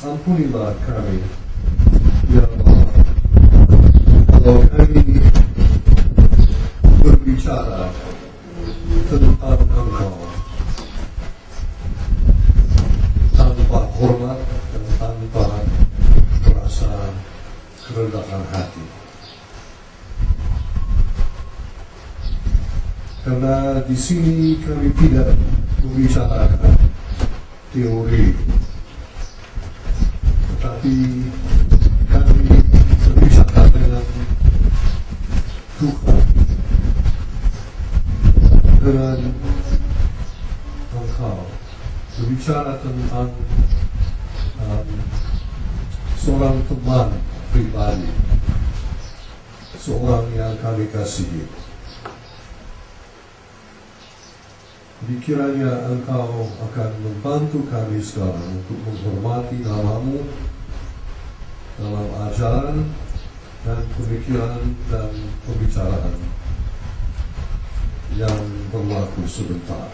ampunilah kami, ya Allah, kalau kami berbicara tentang Engkau tanpa hormat dan tanpa rasa kerendahan hati. Karena di sini kami tidak membicarakan teori, tetapi kami berbicara dengan Tuhan, dengan Engkau, berbicara tentang seorang teman pribadi, seorang yang kami kasihi. Kiranya Engkau akan membantu kami sekarang untuk menghormati namamu dalam ajaran dan pemikiran dan pembicaraan yang berlaku sebentar.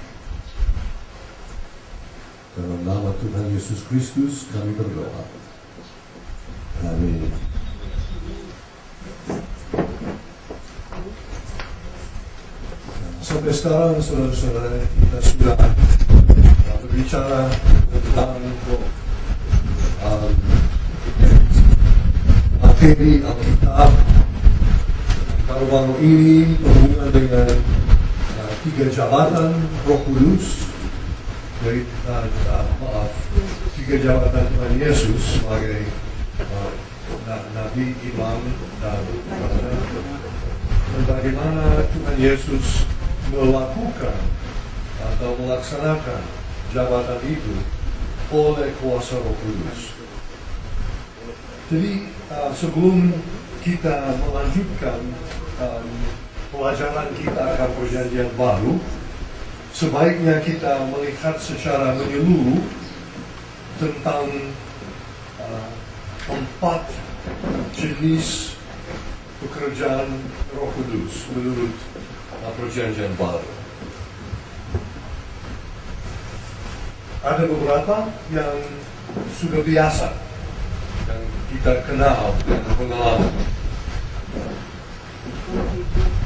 Dalam nama Tuhan Yesus Kristus kami berdoa. Amin. Sampai sekarang, saudara-saudara, kita sudah berbicara tentang materi Alkitab. Baru-baru ini berhubungan dengan 3 jabatan Roh Kudus, dari 3 jabatan Tuhan Yesus sebagai Nabi, Imam, dan bagaimana Tuhan Yesus melakukan atau melaksanakan jabatan itu oleh kuasa Roh Kudus. Jadi sebelum kita melanjutkan pelajaran kita akan perjanjian baru, sebaiknya kita melihat secara menyeluruh tentang 4 jenis pekerjaan Roh Kudus menurut perjanjian baru. Ada beberapa yang sudah biasa, yang kita kenal dan pengalaman,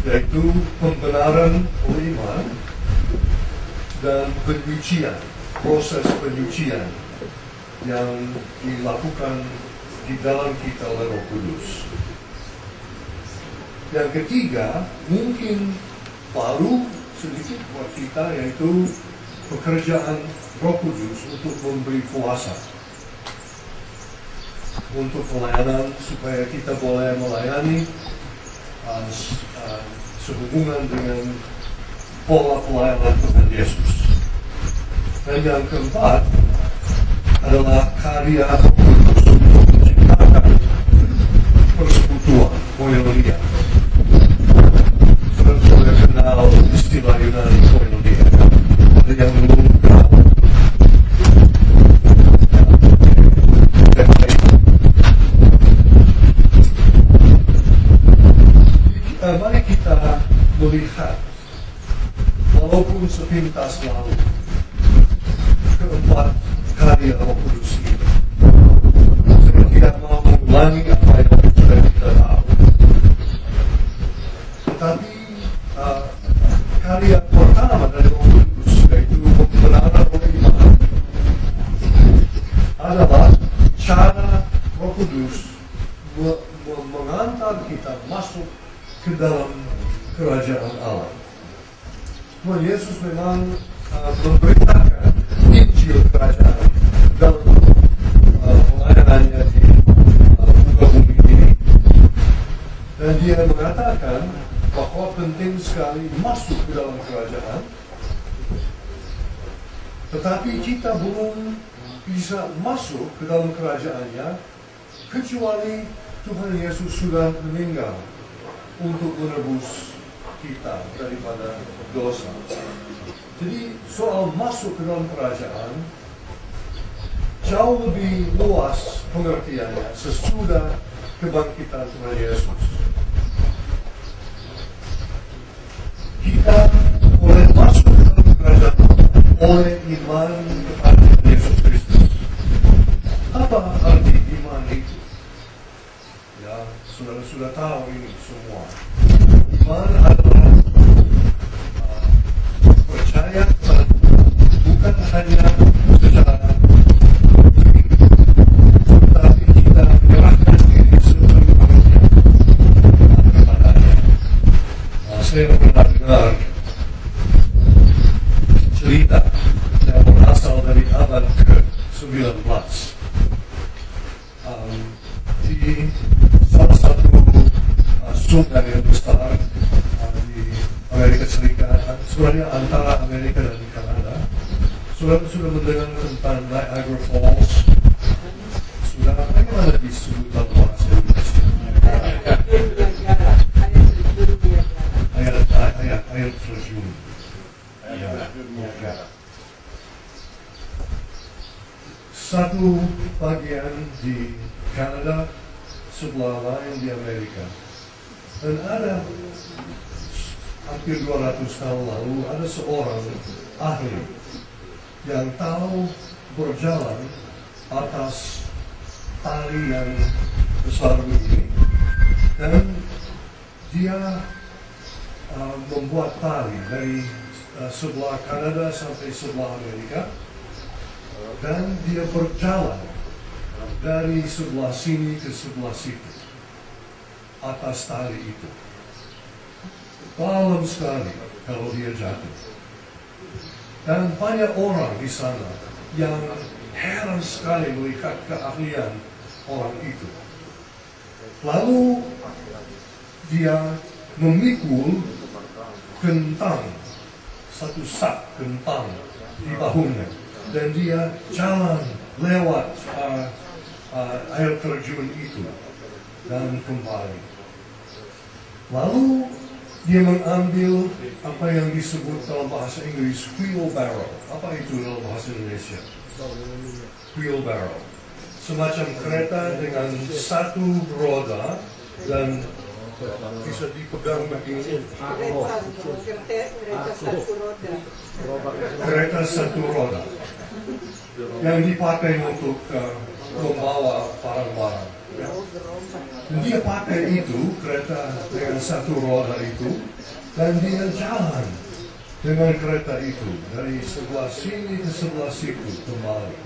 yaitu pembenaran oleh iman dan penyucian, proses penyucian yang dilakukan di dalam kita oleh Roh Kudus. Yang ketiga, mungkin baru sedikit buat kita, yaitu pekerjaan Roh Kudus untuk memberi kuasa untuk pelayanan, supaya kita boleh melayani sehubungan dengan pola pelayanan Tuhan Yesus. Dan yang keempat adalah karya Roh Kudus untuk menciptakan persekutuan, koinonia. Sudah kenal istilah Yunani koinonia. Ada yang belum kenal. Mari kita melihat, walaupun sepintas lalu, keempat karya Roh Kudus ini. Saya tidak mau mengulangi apa yang sudah kita tahu. Tetapi karya pertama dari Roh Kudus, yaitu pembenaran oleh iman, adalah cara Roh Kudus mengantar kita masuk ke dalam kerajaan Allah. Tuhan Yesus memang memberitakan Injil kerajaan dalam pelayanannya di muka bumi ini, dan dia mengatakan bahwa penting sekali masuk ke dalam kerajaan, tetapi kita belum bisa masuk ke dalam kerajaannya kecuali Tuhan Yesus sudah meninggal untuk menebus kita daripada dosa. Jadi soal masuk ke dalam kerajaan jauh lebih luas pengertiannya sesudah kebangkitan Tuhan Yesus. Kita boleh masuk ke dalam kerajaan oleh iman kepada Yesus Kristus. Apa arti iman itu? Ya, saudara sudah tahu ini semua. Iman adalah percaya bukan hanya secara tetapi kita menyerahkan diri sepenuhnya kepadanya. Saya pernah dengar cerita yang berasal dari abad ke-19 di salah satu sungai yang besar di Amerika Serikat, sebenarnya antara Amerika dan Kanada. Sudah mendengar tentang Niagara Falls? Sudah, bagaimana disebut dalam bahasa Indonesia? Air terjun. Satu bagian di Kanada, sebelah lain di Amerika. Dan ada hampir 200 tahun lalu ada seorang ahli yang tahu berjalan atas tali yang besar begini, dan dia membuat tali dari sebelah Kanada sampai sebelah Amerika, dan dia berjalan dari sebelah sini ke sebelah situ atas tali itu. Dalam sekali kalau dia jatuh. Dan banyak orang di sana yang heran sekali melihat keahlian orang itu. Lalu dia memikul kentang, satu sak kentang di bahunya, dan dia jalan lewat air terjun itu dan kembali. Lalu dia mengambil apa yang disebut dalam bahasa Inggris wheelbarrow. Apa itu dalam bahasa Indonesia? Wheelbarrow. Semacam kereta dengan satu roda dan bisa dipegang begini. Kereta satu roda yang dipakai untuk membawa barang-barang. Dia pakai itu, kereta dengan satu roda itu, dan dia jalan dengan kereta itu dari sebelah sini ke sebelah situ kembali.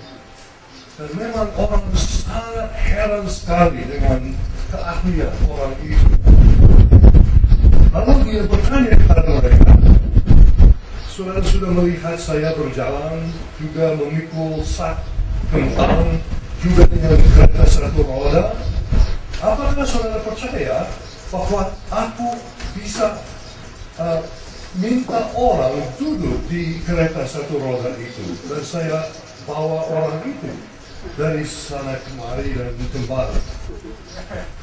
Dan memang orang sangat heran sekali dengan keahlian orang itu. Lalu dia bertanya kepada mereka, saudara sudah melihat saya berjalan, juga memikul sak kentang, juga dengan kereta satu roda. Apakah saudara percaya bahwa aku bisa minta orang duduk di kereta satu roda itu, dan saya bawa orang itu dari sana kemari dan kembali?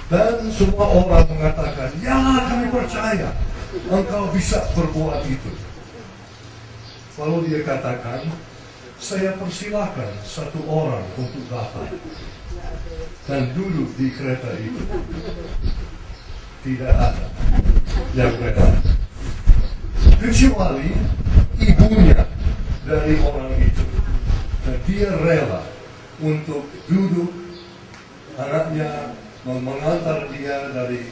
Dan semua orang mengatakan, ya, kami percaya engkau bisa berbuat itu. Lalu dia katakan, saya persilahkan satu orang untuk datang dan duduk di kereta itu. Tidak ada yang rela, kecuali ibunya dari orang itu. Dan dia rela untuk duduk, anaknya mengantar dia dari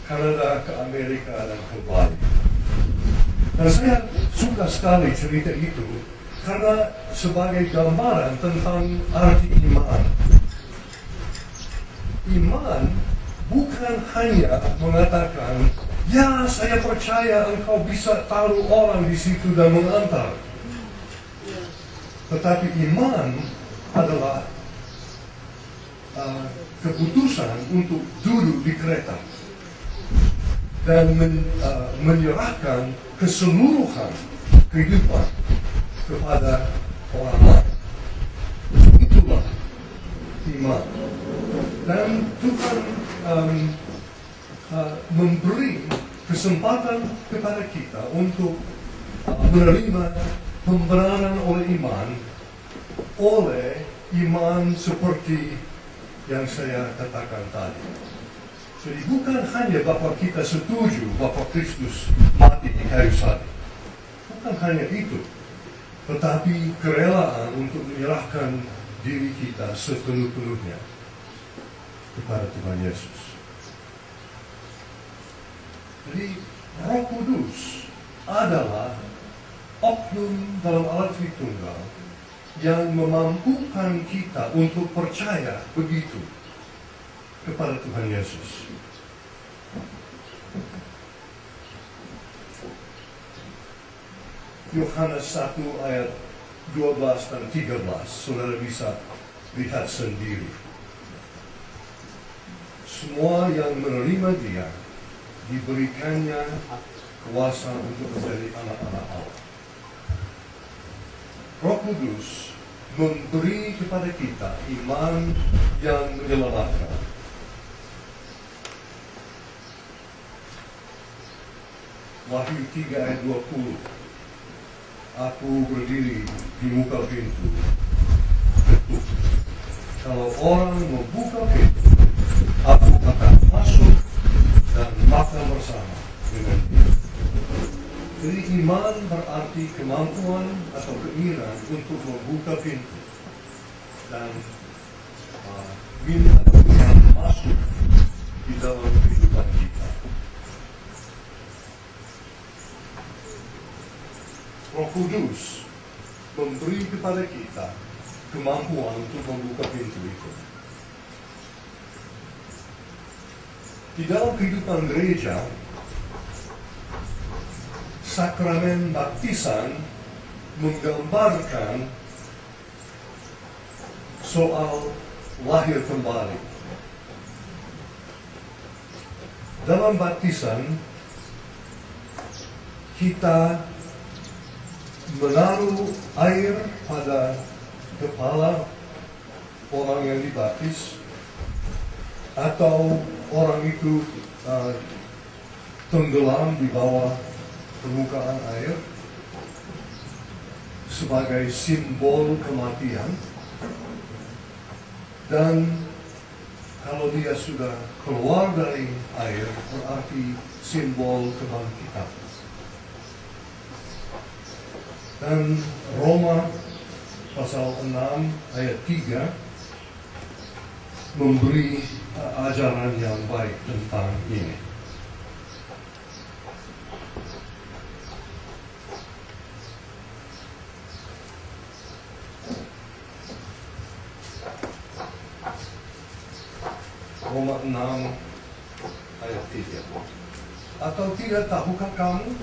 Kanada ke Amerika dan kembali. Dan saya suka sekali cerita itu, karena sebagai gambaran tentang arti iman. Iman bukan hanya mengatakan, ya, saya percaya engkau bisa taruh orang di situ dan mengantar. Tetapi iman adalah keputusan untuk duduk di kereta dan menyerahkan keseluruhan kehidupan kepada orang lain. Itulah iman. Dan Tuhan memberi kesempatan kepada kita untuk menerima pembenaran oleh iman seperti yang saya katakan tadi. Jadi bukan hanya bahwa kita setuju bahwa Kristus mati di kayu salib, bukan hanya itu, tetapi kerelaan untuk menyerahkan diri kita sepenuh-penuhnya kepada Tuhan Yesus. Jadi Roh Kudus adalah oknum dalam alat Tritunggal yang memampukan kita untuk percaya begitu kepada Tuhan Yesus. Yohanes 1 ayat 12 dan 13, saudara bisa lihat sendiri. Semua yang menerima Dia diberikannya kuasa untuk menjadi anak-anak Allah. Roh Kudus memberi kepada kita iman yang menyelamatkan. Wahyu 3 ayat 20. Aku berdiri di muka pintu, ketuk. Kalau orang membuka pintu, aku akan masuk dan makan bersama dengan dia. Jadi iman berarti kemampuan atau keinginan untuk membuka pintu dan minta Tuhan masuk di dalam kehidupan kita. Roh Kudus memberi kepada kita kemampuan untuk membuka pintu itu. Di dalam kehidupan gereja, sakramen baptisan menggambarkan soal lahir kembali. Dalam baptisan, kita menaruh air pada kepala orang yang dibaptis, atau orang itu tenggelam di bawah permukaan air sebagai simbol kematian, dan kalau dia sudah keluar dari air berarti simbol kebangkitan. Dan Roma pasal 6 ayat 3 memberi ajaran yang baik tentang ini. Roma 6 ayat 3. Atau tidak tahukah kamu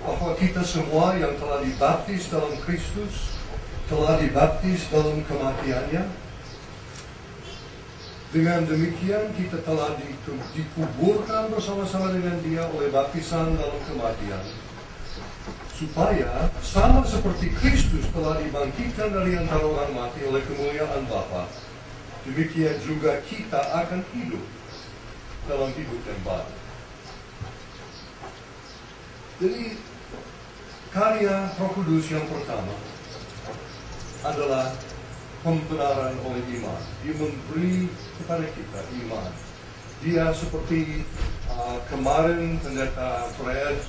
bahwa kita semua yang telah dibaptis dalam Kristus telah dibaptis dalam kematiannya? Dengan demikian kita telah dikuburkan bersama-sama dengan Dia oleh baptisan dalam kematian, supaya sama seperti Kristus telah dibangkitkan dari antara orang mati oleh kemuliaan Bapa, demikian juga kita akan hidup dalam hidup yang baru. Jadi karya Roh Kudus yang pertama adalah pembenaran oleh iman. Dia memberi kepada kita iman. Dia seperti kemarin pendeta Fred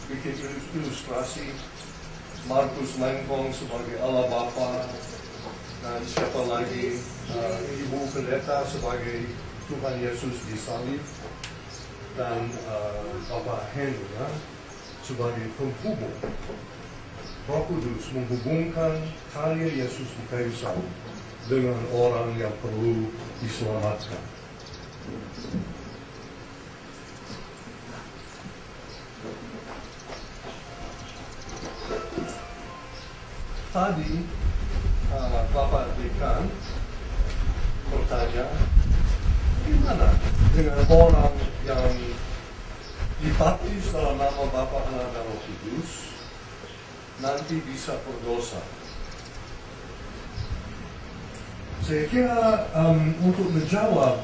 bikin ilustrasi Markus Lengkong sebagai Allah Bapa, dan siapa lagi Ibu pendeta sebagai Tuhan Yesus disalib, dan Bapak Hendra sebagai penghubung. Roh Kudus menghubungkan karya Yesus di kayu salib dengan orang yang perlu diselamatkan. Tadi Bapak Dekan bertanya, gimana dengan orang yang dibaptis dalam nama Bapa, Anak, dan Roh Kudus nanti bisa berdosa? Saya kira untuk menjawab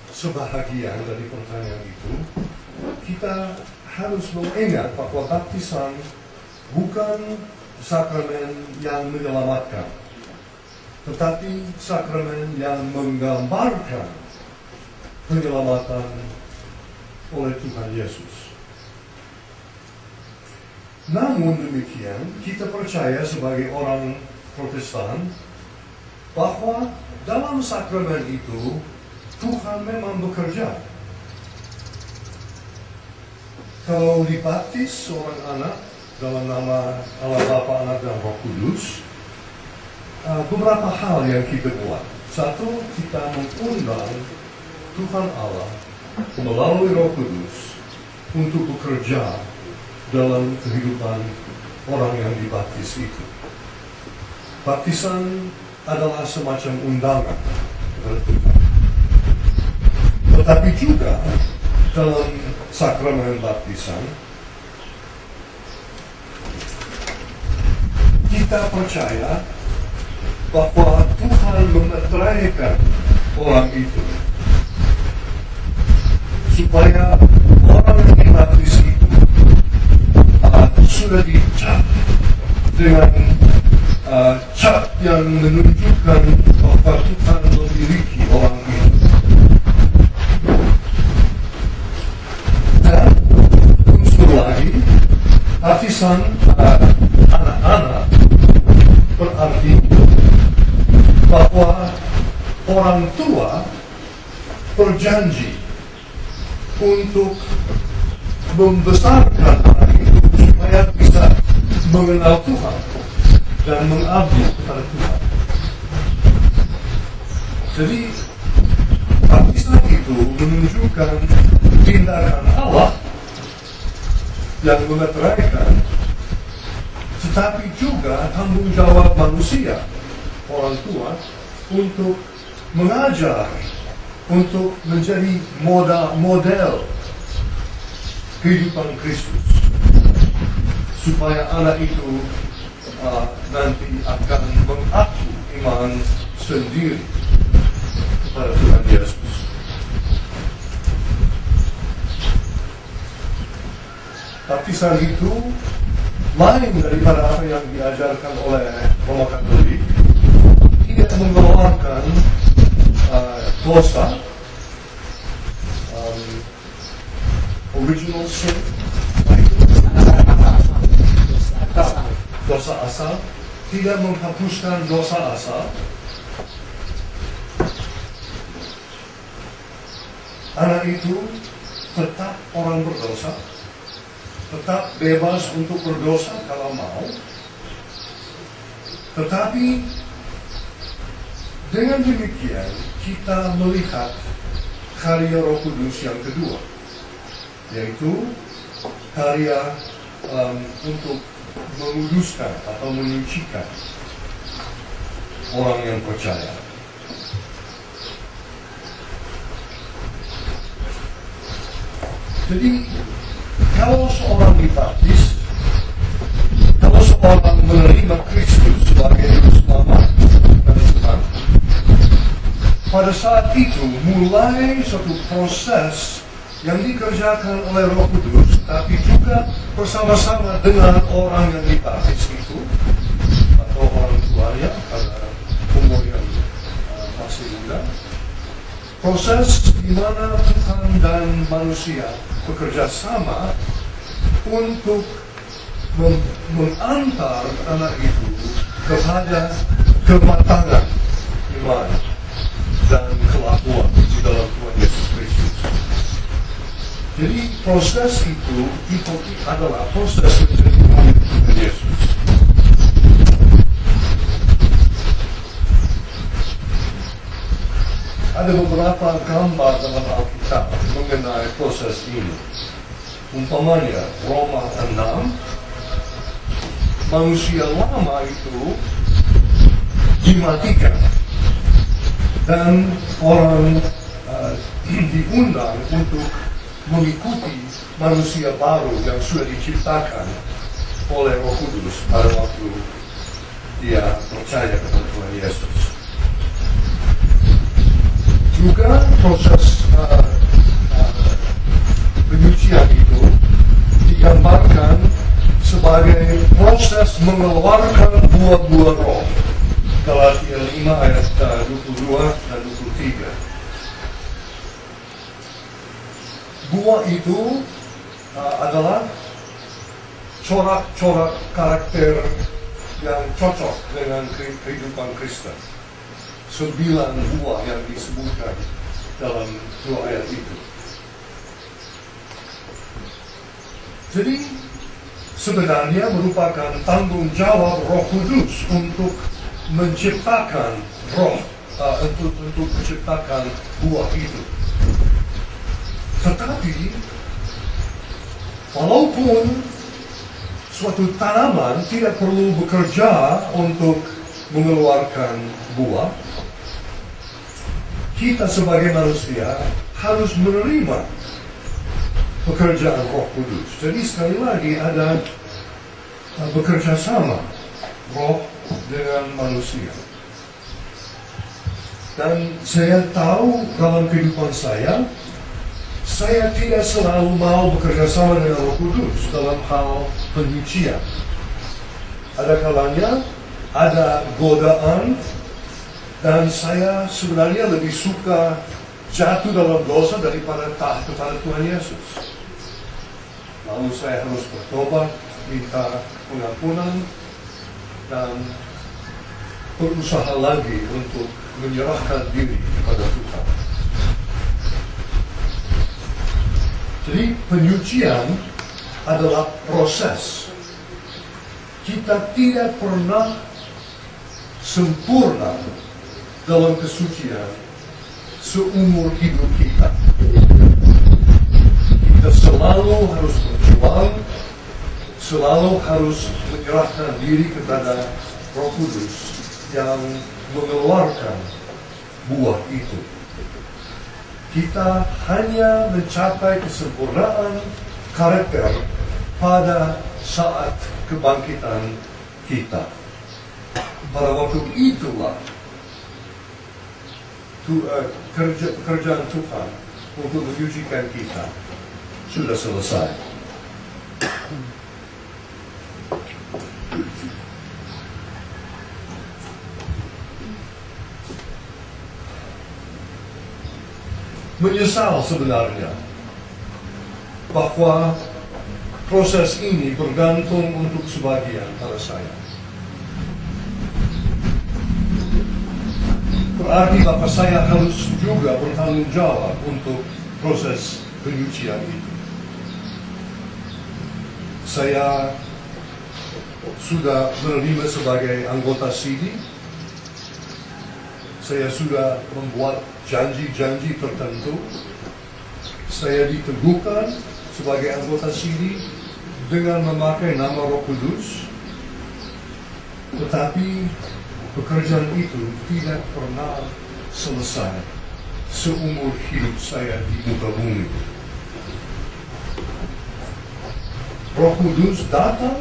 sebahagian dari pertanyaan itu, kita harus mengingat bahwa baptisan bukan sakramen yang menyelamatkan, tetapi sakramen yang menggambarkan penyelamatan oleh Tuhan Yesus. Namun demikian, kita percaya sebagai orang Protestan bahwa dalam sakramen itu Tuhan memang bekerja. Kalau dibaptis seorang anak dalam nama Allah Bapa, Anak dan Roh Kudus, beberapa hal yang kita buat. Satu, kita mengundang Tuhan Allah melalui Roh Kudus untuk bekerja dalam kehidupan orang yang dibaptis itu. Baptisan adalah semacam undangan kepada Tuhan. Tetapi juga dalam sakramen baptisan, kita percaya bahwa Tuhan memeteraikan orang itu supaya orang yang dibaptis itu sudah dicap dengan cap yang menunjukkan bahwa Tuhan memiliki orang itu. Dan unsur lagi, baptisan anak-anak berarti bahwa orang tua berjanji untuk membesarkan anak itu supaya bisa mengenal Tuhan dan mengabdi kepada Tuhan. Jadi baptisan itu menunjukkan tindakan Allah yang memeteraikan, tetapi juga tanggung jawab manusia, orang tua, untuk mengajar, untuk menjadi model kehidupan Kristus, supaya anak itu nanti akan mengaku iman sendiri kepada Tuhan Yesus. Baptisan itu lain daripada apa yang diajarkan oleh Roma Katolik. Tidak mengeluarkan dosa, original sin, dosa asal, tidak menghapuskan dosa asal. Anak itu tetap orang berdosa, tetap bebas untuk berdosa kalau mau, tetapi dengan demikian kita melihat karya Roh Kudus yang kedua, yaitu karya untuk menguduskan atau menyucikan orang yang percaya. Jadi kalau seorang dibaptis, kalau seorang menerima Kristus sebagai Juru Selamat dan Tuhan, pada saat itu mulai suatu proses yang dikerjakan oleh Roh Kudus, tapi juga bersama-sama dengan orang yang dibaptis itu, atau orang tuanya pada umur yang masih muda. Proses di mana Tuhan dan manusia bekerja sama untuk mengantar anak itu kepada kematangan iman dan kelakuan di dalam Tuhan Yesus Kristus. Jadi proses itu adalah proses menjadi murid Tuhan Yesus. Ada beberapa gambar dalam Alkitab mengenai proses ini. Umpamanya Roma 6, manusia lama itu dimatikan dan orang diundang untuk mengikuti manusia baru yang sudah diciptakan oleh Roh Kudus pada waktu dia percaya kepada Tuhan Yesus. Juga proses penyucian itu digambarkan sebagai proses mengeluarkan buah-buah roh. Galatia 5 ayat 22 dan 23. Buah itu adalah corak-corak karakter yang cocok dengan kehidupan Kristen. 9 buah yang disebutkan dalam 2 ayat itu. Jadi sebenarnya merupakan tanggung jawab Roh Kudus untuk menciptakan untuk menciptakan buah itu. Tetapi walaupun suatu tanaman tidak perlu bekerja untuk mengeluarkan buah, kita sebagai manusia harus menerima pekerjaan Roh Kudus. Jadi sekali lagi ada bekerja sama Roh dengan manusia. Dan saya tahu dalam kehidupan saya tidak selalu mau bekerja sama dengan Roh Kudus dalam hal penyucian. Ada kalanya ada godaan, dan saya sebenarnya lebih suka jatuh dalam dosa daripada taat kepada Tuhan Yesus. Lalu saya harus bertobat, minta pengampunan, dan berusaha lagi untuk menyerahkan diri kepada Tuhan. Jadi penyucian adalah proses. Kita tidak pernah sempurna dalam kesucian seumur hidup kita. Kita selalu harus berjuang, selalu harus menyerahkan diri kepada Roh Kudus yang mengeluarkan buah itu. Kita hanya mencapai kesempurnaan karakter pada saat kebangkitan kita. Pada waktu itulah pekerjaan Tuhan untuk menyucikan kita sudah selesai. Menyesal sebenarnya bahwa proses ini bergantung untuk sebagian pada saya. Berarti bahwa saya harus juga bertanggung jawab untuk proses penyucian itu. Saya sudah menerima sebagai anggota CD. Saya sudah membuat janji-janji tertentu. Saya diteguhkan sebagai anggota CD dengan memakai nama Roh Kudus. Tetapi pekerjaan itu tidak pernah selesai seumur hidup saya di muka bumi. Roh Kudus datang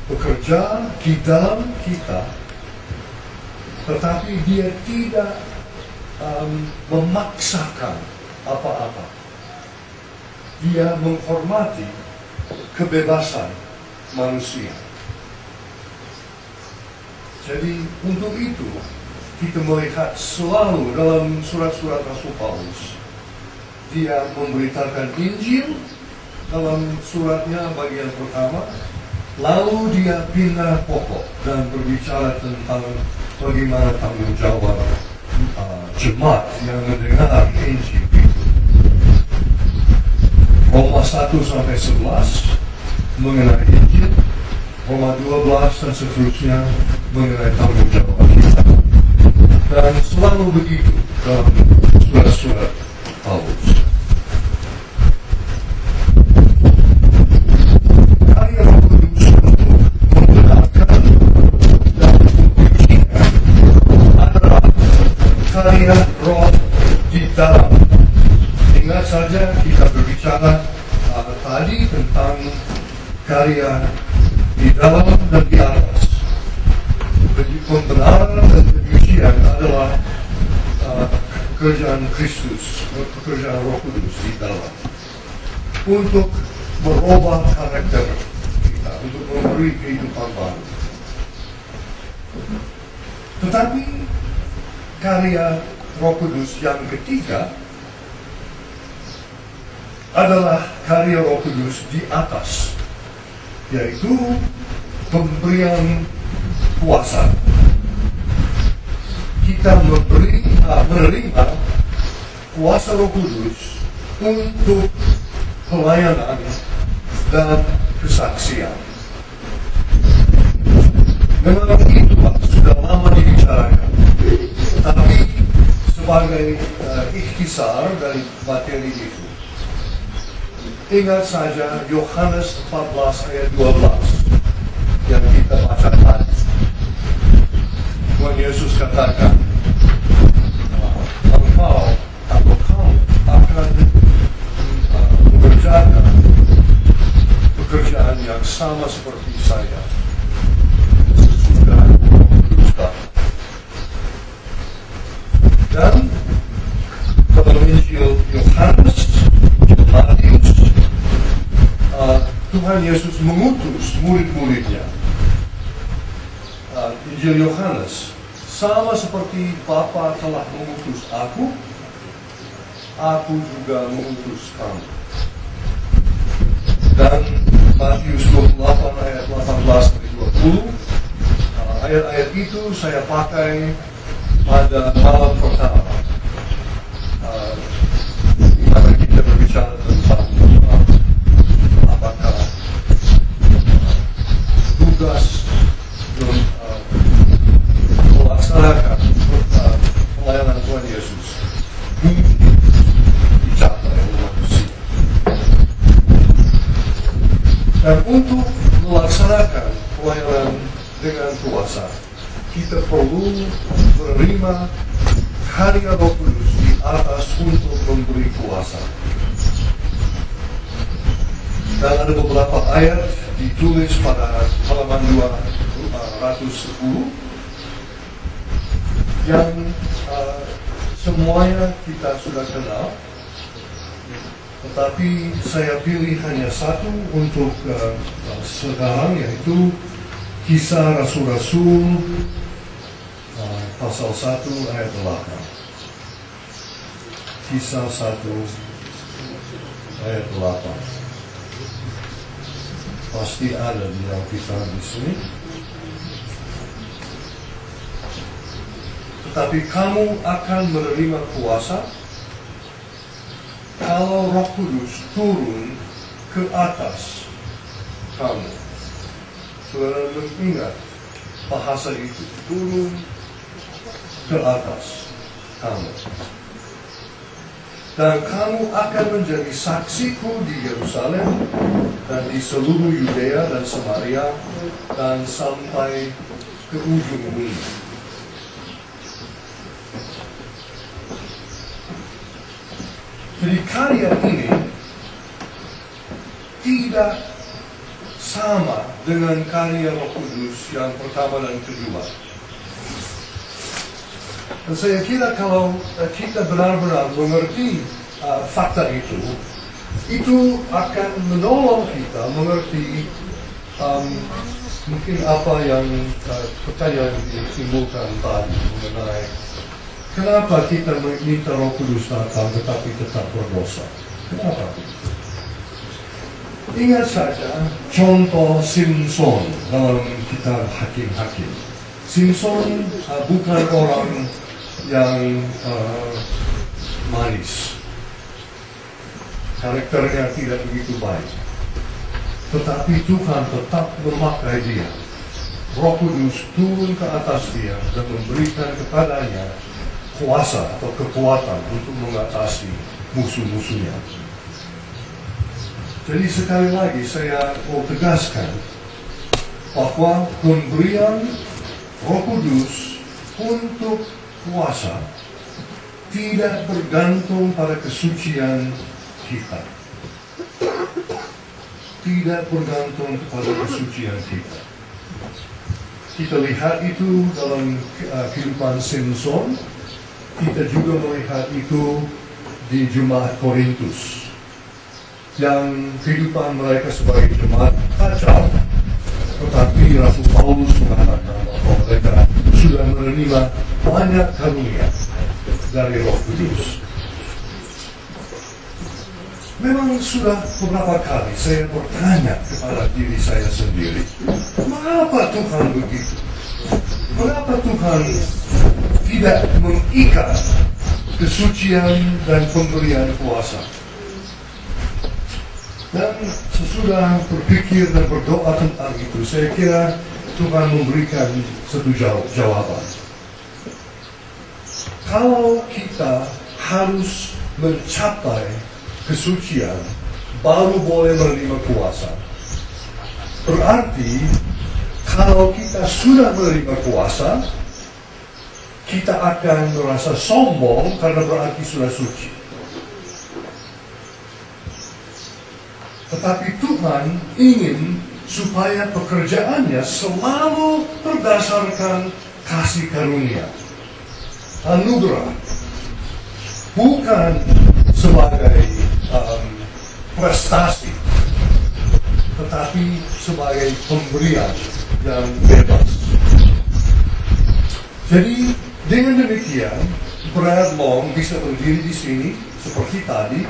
bekerja di dalam kita, tetapi dia tidak memaksakan apa-apa. Dia menghormati kebebasan manusia. Jadi untuk itu kita melihat selalu dalam surat-surat Rasul Paulus, dia memberitakan Injil dalam suratnya bagian pertama, lalu dia pindah pokok dan berbicara tentang bagaimana tanggung jawab jemaat yang mendengar Injil itu. Roma 1-11 mengenai Injil, Roma 12 dan seterusnya mengenai tanggung jawab kita. Dan selalu begitu dalam surat-surat Paulus. Karya Roh Kudus untuk membenarkan dan mengujikan adalah karya Roh di dalam. Ingat saja kita berbicara tadi tentang karya di dalam dan di atas. Pembenaran dan penyucian adalah pekerjaan Kristus, pekerjaan Roh Kudus di dalam, untuk merubah karakter kita, untuk memberi kehidupan baru. Tetapi karya Roh Kudus yang ketiga adalah karya Roh Kudus di atas, yaitu pemberian kuasa. kita menerima kuasa Roh Kudus untuk pelayanan dan kesaksian. Memang itu Pak, sudah lama dibicarakan, tapi sebagai ikhtisar dari materi itu, ingat saja Yohanes 14 ayat 12 yang kita baca tadi. Tuhan Yesus katakan, engkau atau kamu akan mengerjakan pekerjaan yang sama seperti saya sesudah Kudus datang. Dan dalam Injil Yohanes, Matius, Tuhan Yesus mengutus murid-muridnya. Injil Yohanes, sama seperti Bapa telah mengutus aku juga mengutus kamu. Dan Matius 28 ayat 18-20, ayat-ayat itu saya pakai pada malam pertama. Karena kita berbicara tentang apakah tugas melaksanakan pelayanan Tuhan Yesus dicapai oleh manusia. Dan untuk melaksanakan pelayanan dengan kuasa, kita perlu menerima karya Roh Kudus di atas untuk memberi kuasa. Dan ada beberapa ayat ditulis pada halaman 210 yang semuanya kita sudah kenal, tetapi saya pilih hanya satu untuk sekarang, yaitu Kisah Rasul-Rasul pasal 1 ayat 8. Kisah 1 ayat 8. Pasti ada di Alkitab di sini. Tetapi kamu akan menerima kuasa kalau Roh Kudus turun ke atas kamu. Saudara mengingat bahasa itu, turun ke atas kamu. Dan kamu akan menjadi saksiku di Yerusalem dan di seluruh Yudea dan Samaria dan sampai ke ujung bumi. Jadi karya ini tidak sama dengan karya Roh Kudus yang pertama dan kedua. Dan saya kira kalau kita benar-benar mengerti fakta itu akan menolong kita mengerti mungkin apa yang pertanyaan yang ditimbulkan tadi mengenai kenapa kita meminta Roh Kudus datang tetapi tetap berdosa. Kenapa? Ingat saja contoh Simson dalam kitab Hakim-Hakim. Simson bukan orang yang manis. Karakternya tidak begitu baik. Tetapi Tuhan tetap memakai dia. Roh Kudus turun ke atas dia dan memberikan kepadanya kuasa atau kekuatan untuk mengatasi musuh-musuhnya. Jadi sekali lagi saya mau tegaskan bahwa pemberian Roh Kudus untuk kuasa tidak bergantung pada kesucian kita. Tidak bergantung kepada kesucian kita. Kita lihat itu dalam kehidupan Simson. Kita juga melihat itu di jemaat Korintus, yang kehidupan mereka sebagai jemaat kacau, tetapi Rasul Paulus mengatakan bahwa mereka sudah menerima banyak karunia dari Roh Kudus. Memang sudah beberapa kali saya bertanya kepada diri saya sendiri, mengapa Tuhan begitu? Mengapa Tuhan tidak mengikat kesucian dan pemberian kuasa. Dan sesudah berpikir dan berdoa tentang itu, saya kira Tuhan memberikan satu jawaban. Kalau kita harus mencapai kesucian baru boleh menerima kuasa, berarti kalau kita sudah menerima kuasa, kita akan merasa sombong karena berarti sudah suci. Tetapi Tuhan ingin supaya pekerjaannya selalu berdasarkan kasih karunia, anugerah, bukan sebagai prestasi, tetapi sebagai pemberian yang bebas. Jadi dengan demikian, Brad Long bisa berdiri di sini seperti tadi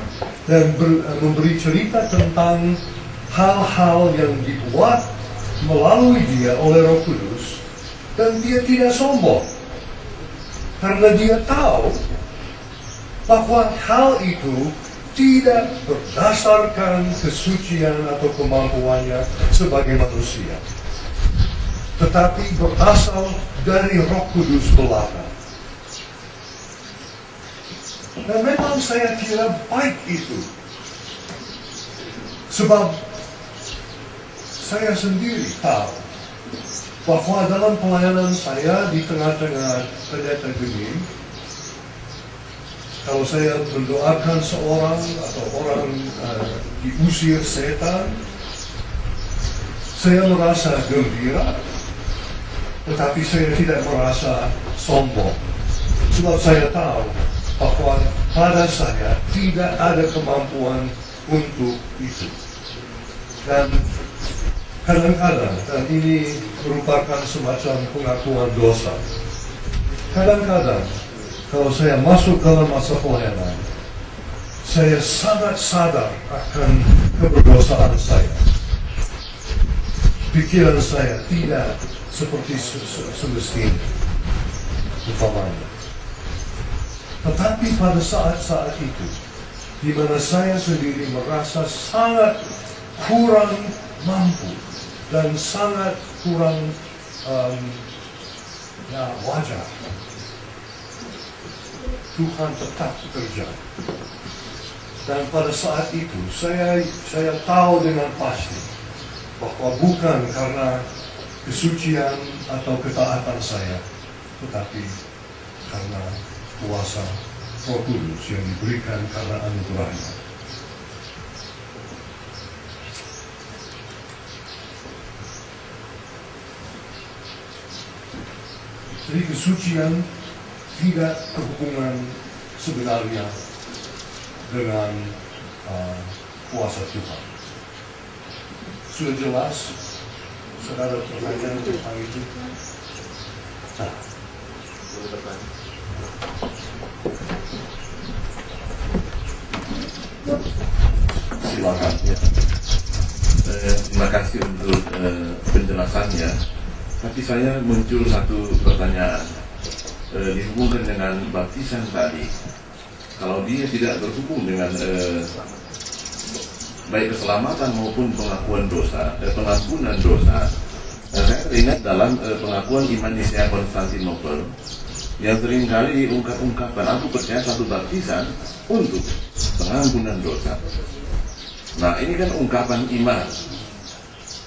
dan memberi cerita tentang hal-hal yang dibuat melalui dia oleh Roh Kudus, dan dia tidak sombong karena dia tahu bahwa hal itu tidak berdasarkan kesucian atau kemampuannya sebagai manusia, tetapi berasal dari Roh Kudus belaka. Dan memang saya kira baik itu, sebab saya sendiri tahu bahwa dalam pelayanan saya di tengah-tengah pendeta geni, kalau saya mendoakan seorang atau orang diusir setan, saya merasa gembira, tetapi saya tidak merasa sombong, sebab saya tahu bahwa pada saya tidak ada kemampuan untuk itu. Dan kadang-kadang, dan ini merupakan semacam pengakuan dosa, kadang-kadang kalau saya masuk dalam masa pelayanan, saya sangat sadar akan keberdosaan saya. Pikiran saya tidak seperti semestinya, umpamanya. Tetapi pada saat-saat itu, di mana saya sendiri merasa sangat kurang mampu dan sangat kurang wajar, Tuhan tetap bekerja. Dan pada saat itu saya tahu dengan pasti bahwa bukan karena kesucian atau ketaatan saya, tetapi karena kuasa Roh Kudus yang diberikan karena anugerahnya. Jadi kesucian tidak berhubungan sebenarnya dengan kuasa Tuhan. Sudah jelas, saudara, pertanyaan tentang itu? Nah, silakan. Ya. Terima kasih untuk penjelasannya. Tapi saya muncul satu pertanyaan dihubungkan dengan baptisan tadi. Kalau dia tidak berhubung dengan baik keselamatan maupun pengakuan dosa, pengampunan dosa, saya teringat dalam pengakuan iman Nicea Konstantinopel yang seringkali diungkap-ungkapkan, aku percaya satu baptisan untuk pengampunan dosa. Nah, ini kan ungkapan iman.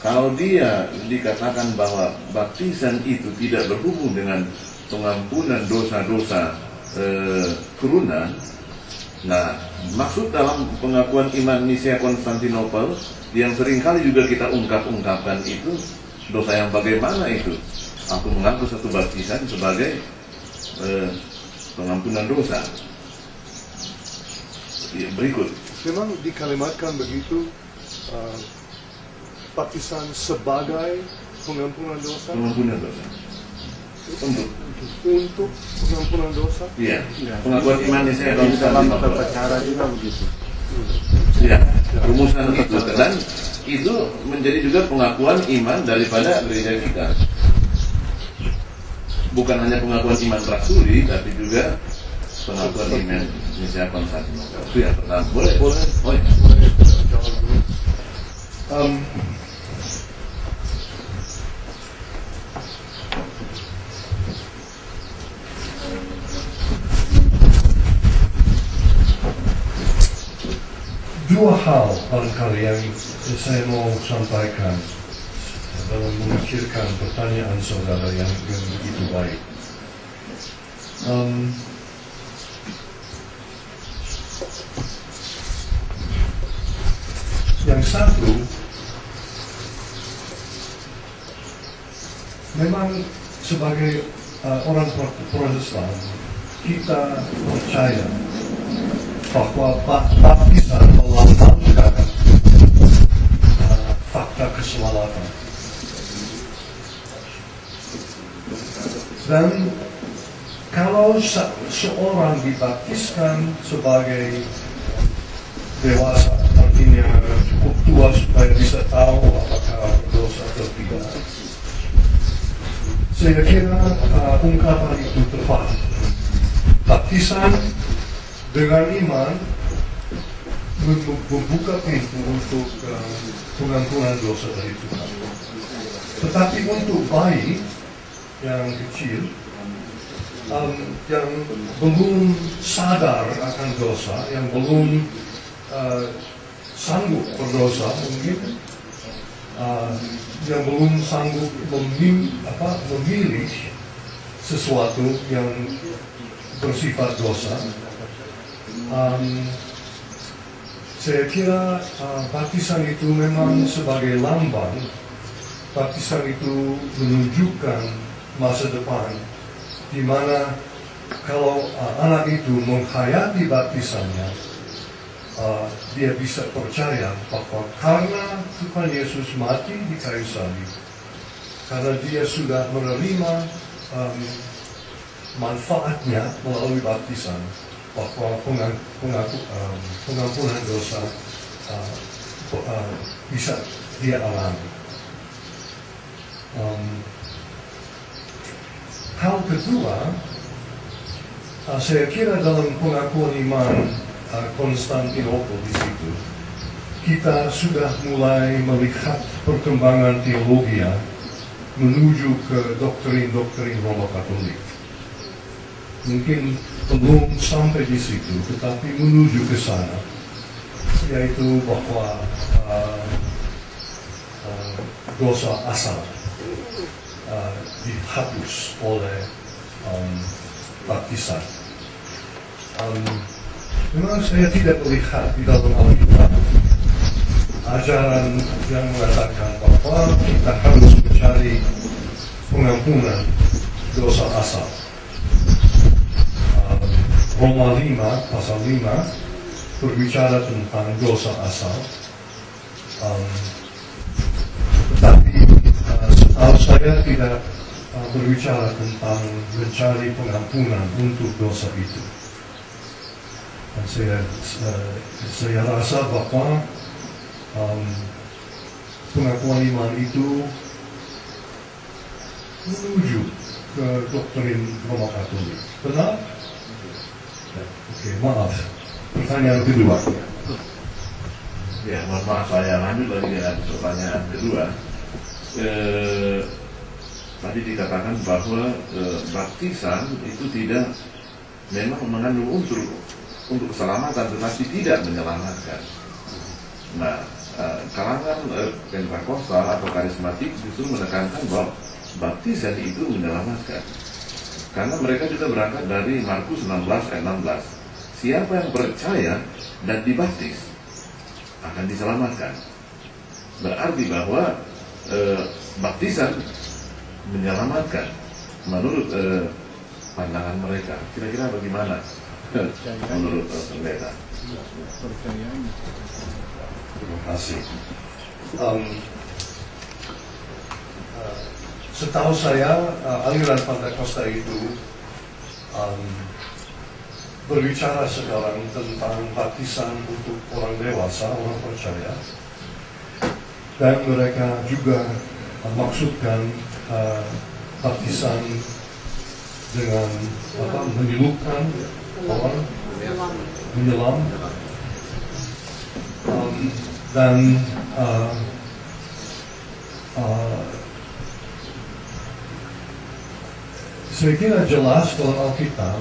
Kalau dia dikatakan bahwa baptisan itu tidak berhubung dengan pengampunan dosa-dosa kerunan, nah, maksud dalam pengakuan iman Nicea Konstantinopel yang seringkali juga kita ungkap-ungkapkan itu, dosa yang bagaimana itu? Aku mengaku satu baptisan sebagai pengampunan dosa. Ya, berikut. Memang dikalimatkan begitu, baptisan sebagai pengampunan dosa. Pengampunan dosa. Untuk pengampunan dosa. Iya. Pengakuan iman Nicea dalam Konstantinopel. tata cara juga begitu. Iya. Rumusan itu, dan itu menjadi juga pengakuan iman daripada gereja kita. bukan hanya pengakuan iman rasuli, tapi juga pengakuan Indonesia Konstantinopel. Itu yang pertama. Boleh. Oh, ya. Dua hal barangkali yang saya mau sampaikan dalam memikirkan pertanyaan saudara yang begitu baik. Yang satu, memang sebagai orang Protestan, kita percaya bahwa baptisan melambangkan fakta keselamatan. Dan kalau seorang dibaptiskan sebagai dewasa, artinya cukup tua supaya bisa tahu apakah berdosa atau tidak, saya kira ungkapan itu tepat. Baptisan dengan iman membuka pintu untuk pengampunan dosa dari Tuhan. Tetapi untuk bayi yang kecil, yang belum sadar akan dosa, yang belum sanggup berdosa mungkin, yang belum sanggup memilih sesuatu yang bersifat dosa, saya kira baptisan itu memang sebagai lambang. Baptisan itu menunjukkan masa depan, di mana kalau anak itu menghayati baptisannya, dia bisa percaya bahwa karena Tuhan Yesus mati di kayu salib, karena dia sudah menerima manfaatnya melalui baptisan, bahwa pengampunan dosa bisa dia alami. Hal kedua, saya kira dalam pengakuan iman Konstantinopel di situ, kita sudah mulai melihat perkembangan teologi menuju ke doktrin-doktrin Roma Katolik. Mungkin belum sampai di situ, tetapi menuju ke sana, yaitu bahwa dosa asal dihapus oleh baptisan. Memang saya tidak melihat di dalam Alkitab ajaran yang mengatakan bahwa kita harus mencari pengampunan dosa asal. Roma 5, pasal 5 berbicara tentang dosa asal. Tetapi setahu saya tidak berbicara tentang mencari pengampunan untuk dosa itu. Dan saya rasa bahwa pengakuan iman itu menuju ke doktrin Roma Katolik. Benar? Oke, maaf. Pertanyaan kedua. Ya, mohon maaf saya lanjut lagi dengan pertanyaan kedua. Tadi dikatakan bahwa baptisan itu tidak memang mengandung unsur untuk keselamatan, tetapi tidak menyelamatkan. Nah, kalangan Pentakosta atau karismatik justru menekankan bahwa baptisan itu menyelamatkan. Karena mereka juga berangkat dari Markus 16 ayat 16. Siapa yang percaya dan dibaptis akan diselamatkan. Berarti bahwa baptisan menyelamatkan menurut pandangan mereka. Kira-kira bagaimana menurut pendeta? Terima kasih. Setahu saya aliran Pentakosta itu berbicara sekarang tentang baptisan untuk orang dewasa, orang percaya, dan mereka juga maksudkan baptisan dengan menyelupkan orang, menyelam, dan saya kira jelas dalam Alkitab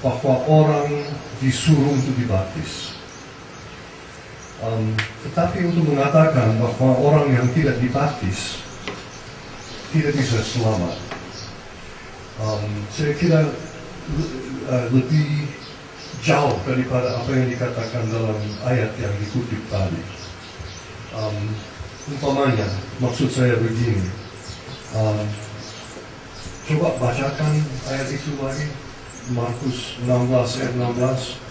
bahwa orang disuruh untuk dibaptis. Tetapi untuk mengatakan bahwa orang yang tidak dibaptis tidak bisa selamat, saya kira lebih jauh daripada apa yang dikatakan dalam ayat yang dikutip tadi. Umpamanya, maksud saya begini, coba bacakan ayat itu lagi, Markus 16 ayat 16.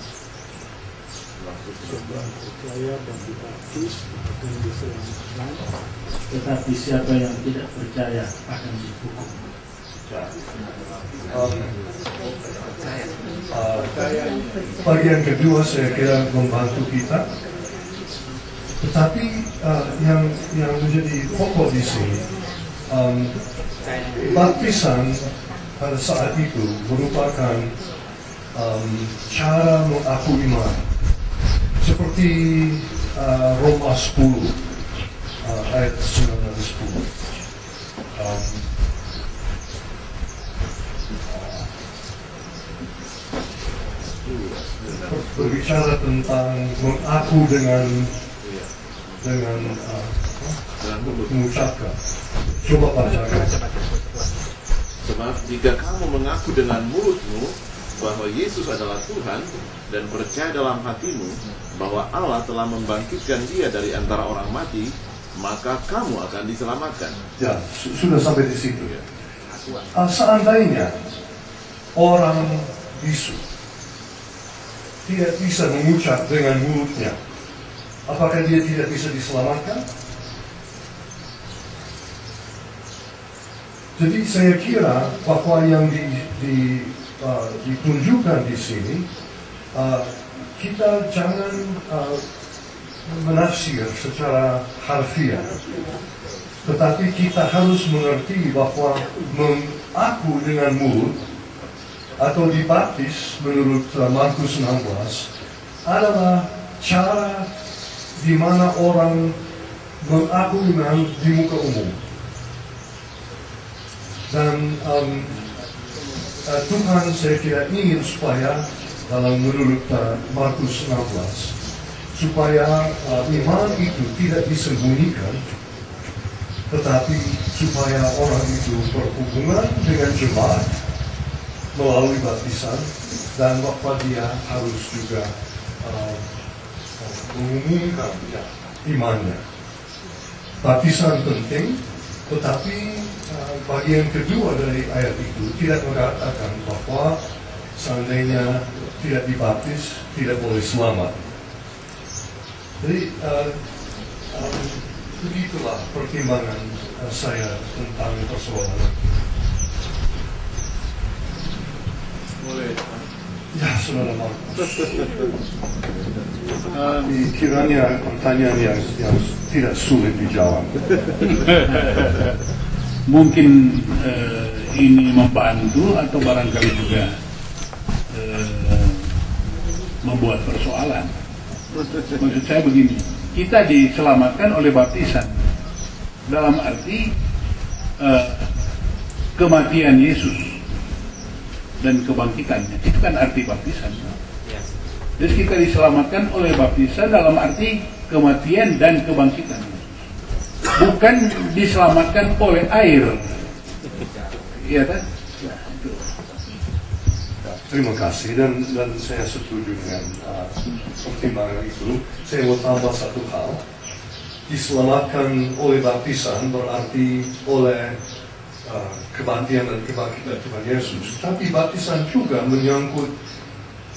Percaya dan dibaptis akan diselamatkan, tetapi siapa yang tidak percaya akan dihukum. Bagian kedua saya kira membantu kita, tetapi yang menjadi pokok di sini, baptisan pada saat itu merupakan cara mengaku iman, seperti Roma 10 ayat 19-10. Berbicara tentang mengaku dengan mengucapkan. Coba bacakan. Sebab jika kamu mengaku dengan mulutmu bahwa Yesus adalah Tuhan dan percaya dalam hatimu bahwa Allah telah membangkitkan Dia dari antara orang mati, maka kamu akan diselamatkan. Ya, sudah sampai di situ. Seandainya orang bisu tidak bisa mengucap dengan mulutnya, apakah dia tidak bisa diselamatkan? Jadi saya kira bahwa yang ditunjukkan di sini, kita jangan menafsir secara harfiah, tetapi kita harus mengerti bahwa mengaku dengan mulut atau dibaptis menurut Markus 16 adalah cara di mana orang mengaku iman di muka umum. Dan Tuhan saya kira ingin supaya dalam menurut Markus 16 supaya iman itu tidak disembunyikan, tetapi supaya orang itu berhubungan dengan jemaat melalui baptisan, dan bahwa dia harus juga mengumumkan imannya. Baptisan penting, tetapi bagian kedua dari ayat itu tidak mengatakan bahwa seandainya tidak dibaptis tidak boleh selamat. Jadi begitulah pertimbangan saya tentang persoalan. Boleh. Ya, saudara Markus. Kiranya pertanyaan yang tidak sulit dijawab. Mungkin ini membantu atau barangkali juga membuat persoalan. Maksud saya begini, kita diselamatkan oleh baptisan dalam arti kematian Yesus dan kebangkitannya, itu kan arti baptisan. Jadi kita diselamatkan oleh baptisan dalam arti kematian dan kebangkitan, bukan diselamatkan oleh air. Iya kan? Terima kasih, dan saya setuju dengan pertimbangan itu. Saya mau tambah satu hal. Diselamatkan oleh baptisan berarti oleh kematian dan kebangkitan Tuhan Yesus. Tapi baptisan juga menyangkut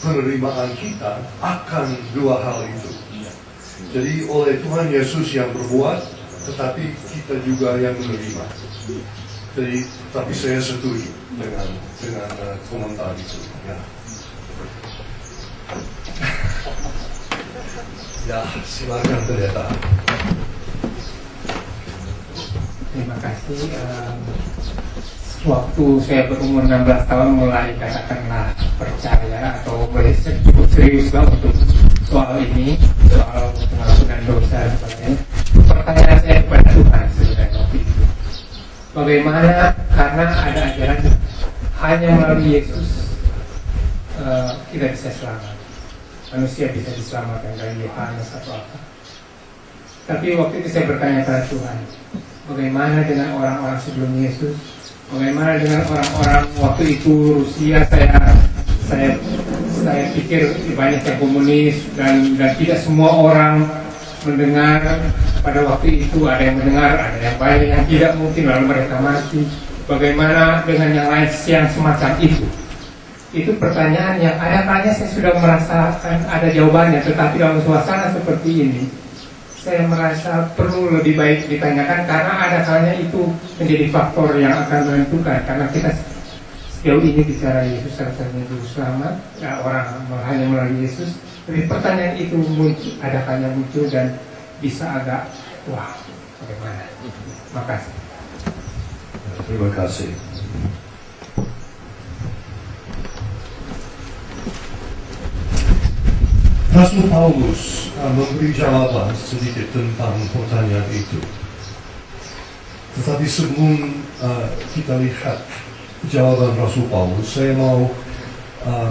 penerimaan kita akan dua hal itu. Jadi oleh Tuhan Yesus yang berbuat, tetapi kita juga yang menerima. Jadi, tapi saya setuju dengan komentar itu. Ya. Ya, silakan pendeta. Terima kasih. waktu saya berumur 16 tahun mulai katakanlah percaya atau cukup serius lah untuk soal ini, soal pengampunan dosa dan sebagainya. Pertanyaan saya kepada Tuhan sebenarnya waktu itu, bagaimana karena ada ajaran hanya melalui Yesus kita bisa selamat, manusia bisa diselamatkan dari Yohanes atau apa. Tapi waktu itu saya bertanya kepada Tuhan, bagaimana dengan orang-orang sebelum Yesus? Bagaimana dengan orang-orang waktu itu Rusia? Saya pikir banyak yang komunis dan tidak semua orang mendengar pada waktu itu. Ada yang mendengar, ada yang banyak yang tidak, mungkin lalu mereka mati. Bagaimana dengan yang lain yang semacam itu? Itu pertanyaan yang ada kalanya saya sudah merasakan ada jawabannya, tetapi dalam suasana seperti ini saya merasa perlu lebih baik ditanyakan, karena ada kalanya itu menjadi faktor yang akan menentukan. Karena kita sejauh ini bicara Yesus satu-satunya juru selamat, ya, orang hanya melalui Yesus. Tapi pertanyaan itu muncul, ada kalanya muncul dan bisa agak wah, bagaimana? Makasih. Terima kasih. Rasul Paulus memberi jawaban sedikit tentang pertanyaan itu. Tetapi sebelum kita lihat jawaban Rasul Paulus, saya mau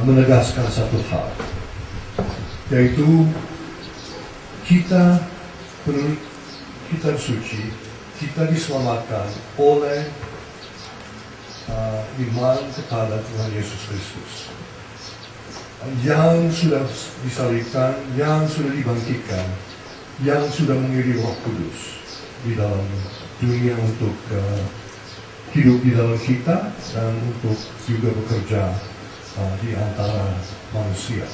menegaskan satu hal, yaitu kita menurut kitab suci, kita diselamatkan oleh iman kepada Tuhan Yesus Kristus yang sudah disalibkan, yang sudah dibangkitkan, yang sudah mengirim Roh Kudus di dalam dunia untuk hidup di dalam kita dan untuk juga bekerja di antara manusia.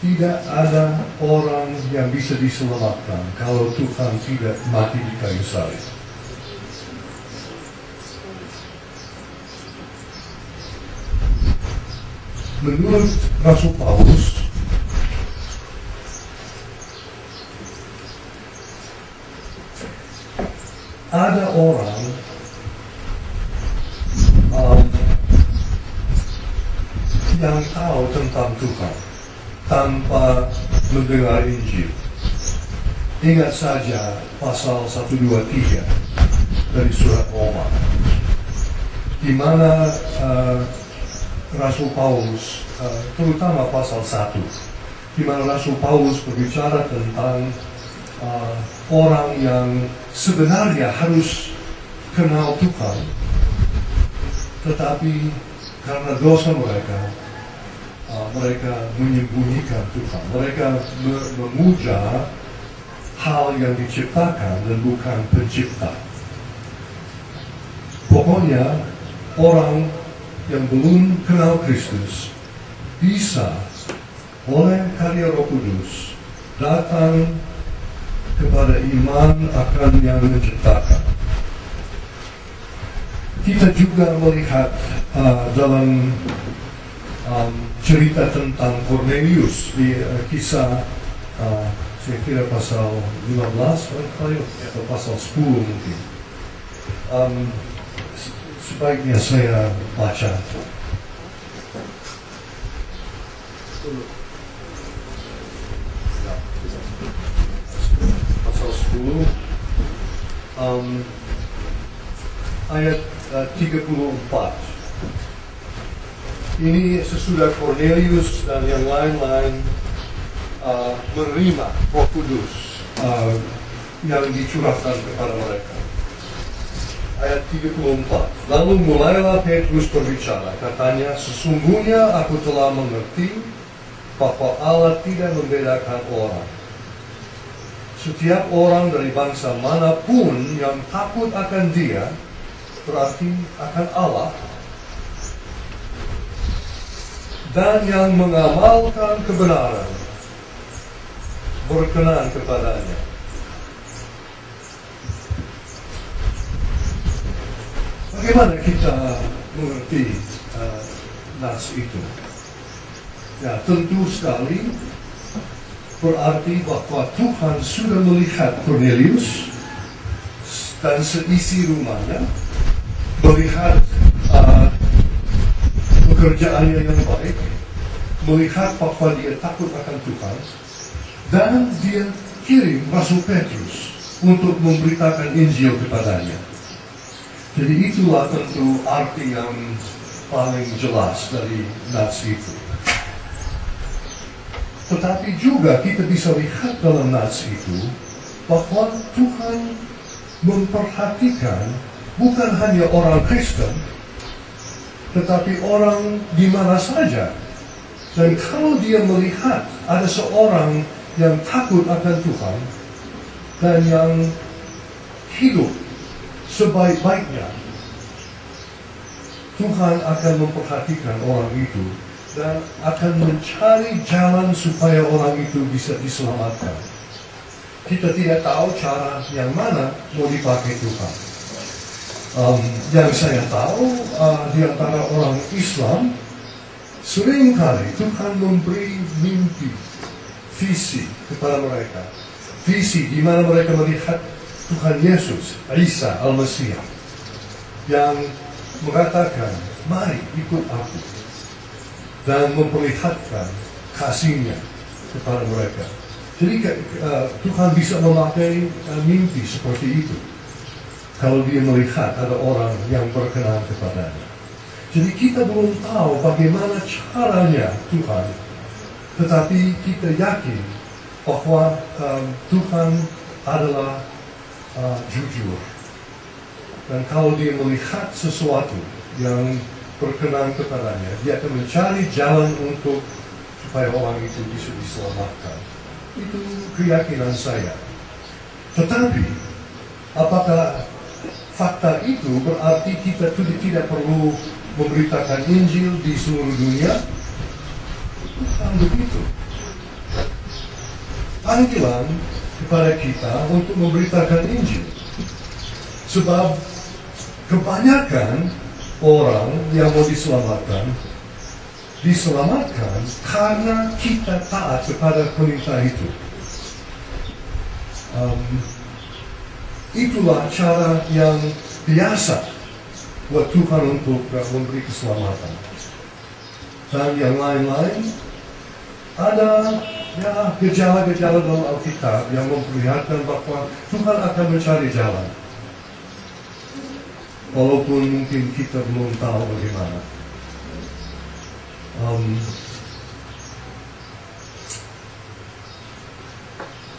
Tidak ada orang yang bisa diselamatkan kalau Tuhan tidak mati di kayu salib. Menurut Rasul Paulus, ada orang yang tahu tentang Tuhan tanpa mendengar Injil. Ingat saja pasal 123 dari surat Roma, di mana Rasul Paulus, terutama pasal 1, di mana Rasul Paulus berbicara tentang orang yang sebenarnya harus kenal Tuhan, tetapi karena dosa mereka, mereka menyembunyikan Tuhan. Mereka memuja hal yang diciptakan dan bukan pencipta. Pokoknya orang yang belum kenal Kristus bisa oleh karya Roh Kudus datang kepada iman akan yang menciptakan. Kita juga melihat dalam cerita tentang Cornelius di kisah saya kira pasal 15 atau pasal 10 mungkin. Sebaiknya saya baca. Pasal 10 ayat 34. Ini sesudah Cornelius dan yang lain-lain menerima Roh Kudus yang dicurahkan kepada mereka. Ayat 34. Lalu mulailah Petrus berbicara, katanya, sesungguhnya aku telah mengerti bahwa Allah tidak membedakan orang. Setiap orang dari bangsa manapun yang takut akan Dia, berarti akan Allah, dan yang mengamalkan kebenaran, berkenan kepadanya. Bagaimana kita mengerti nas itu? Ya, tentu sekali berarti bahwa Tuhan sudah melihat Cornelius dan seisi rumahnya, melihat pekerjaannya yang baik, melihat bahwa dia takut akan Tuhan, dan dia kirim Rasul Petrus untuk memberitakan Injil kepadanya. Jadi itulah tentu arti yang paling jelas dari nats itu. Tetapi juga kita bisa lihat dalam nats itu bahwa Tuhan memperhatikan bukan hanya orang Kristen, tetapi orang di mana saja. Dan kalau dia melihat ada seorang yang takut akan Tuhan dan yang hidup sebaik-baiknya, Tuhan akan memperhatikan orang itu dan akan mencari jalan supaya orang itu bisa diselamatkan. Kita tidak tahu cara yang mana mau dipakai Tuhan. Yang saya tahu di antara orang Islam, seringkali Tuhan memberi mimpi, visi kepada mereka. Visi di mana mereka melihat Tuhan Yesus, Isa Al-Masih, yang mengatakan, mari ikut aku, dan memperlihatkan kasihnya kepada mereka. Jadi Tuhan bisa memakai mimpi seperti itu kalau dia melihat ada orang yang berkenan kepadanya. Jadi kita belum tahu bagaimana caranya Tuhan, tetapi kita yakin bahwa Tuhan adalah jujur. Dan kalau dia melihat sesuatu yang berkenan kepadanya, dia akan mencari jalan untuk supaya orang itu bisa diselamatkan. Itu keyakinan saya. Tetapi apakah fakta itu berarti kita tidak perlu memberitakan Injil di seluruh dunia? Bukan begitu. Panggilan kepada kita untuk memberitakan Injil. Sebab kebanyakan orang yang mau diselamatkan karena kita taat kepada perintah itu. Itulah cara yang biasa buat Tuhan untuk memberi keselamatan. Dan yang lain-lain, ada gejala-gejala dalam Alkitab yang memperlihatkan bahwa Tuhan akan mencari jalan. Walaupun mungkin kita belum tahu bagaimana.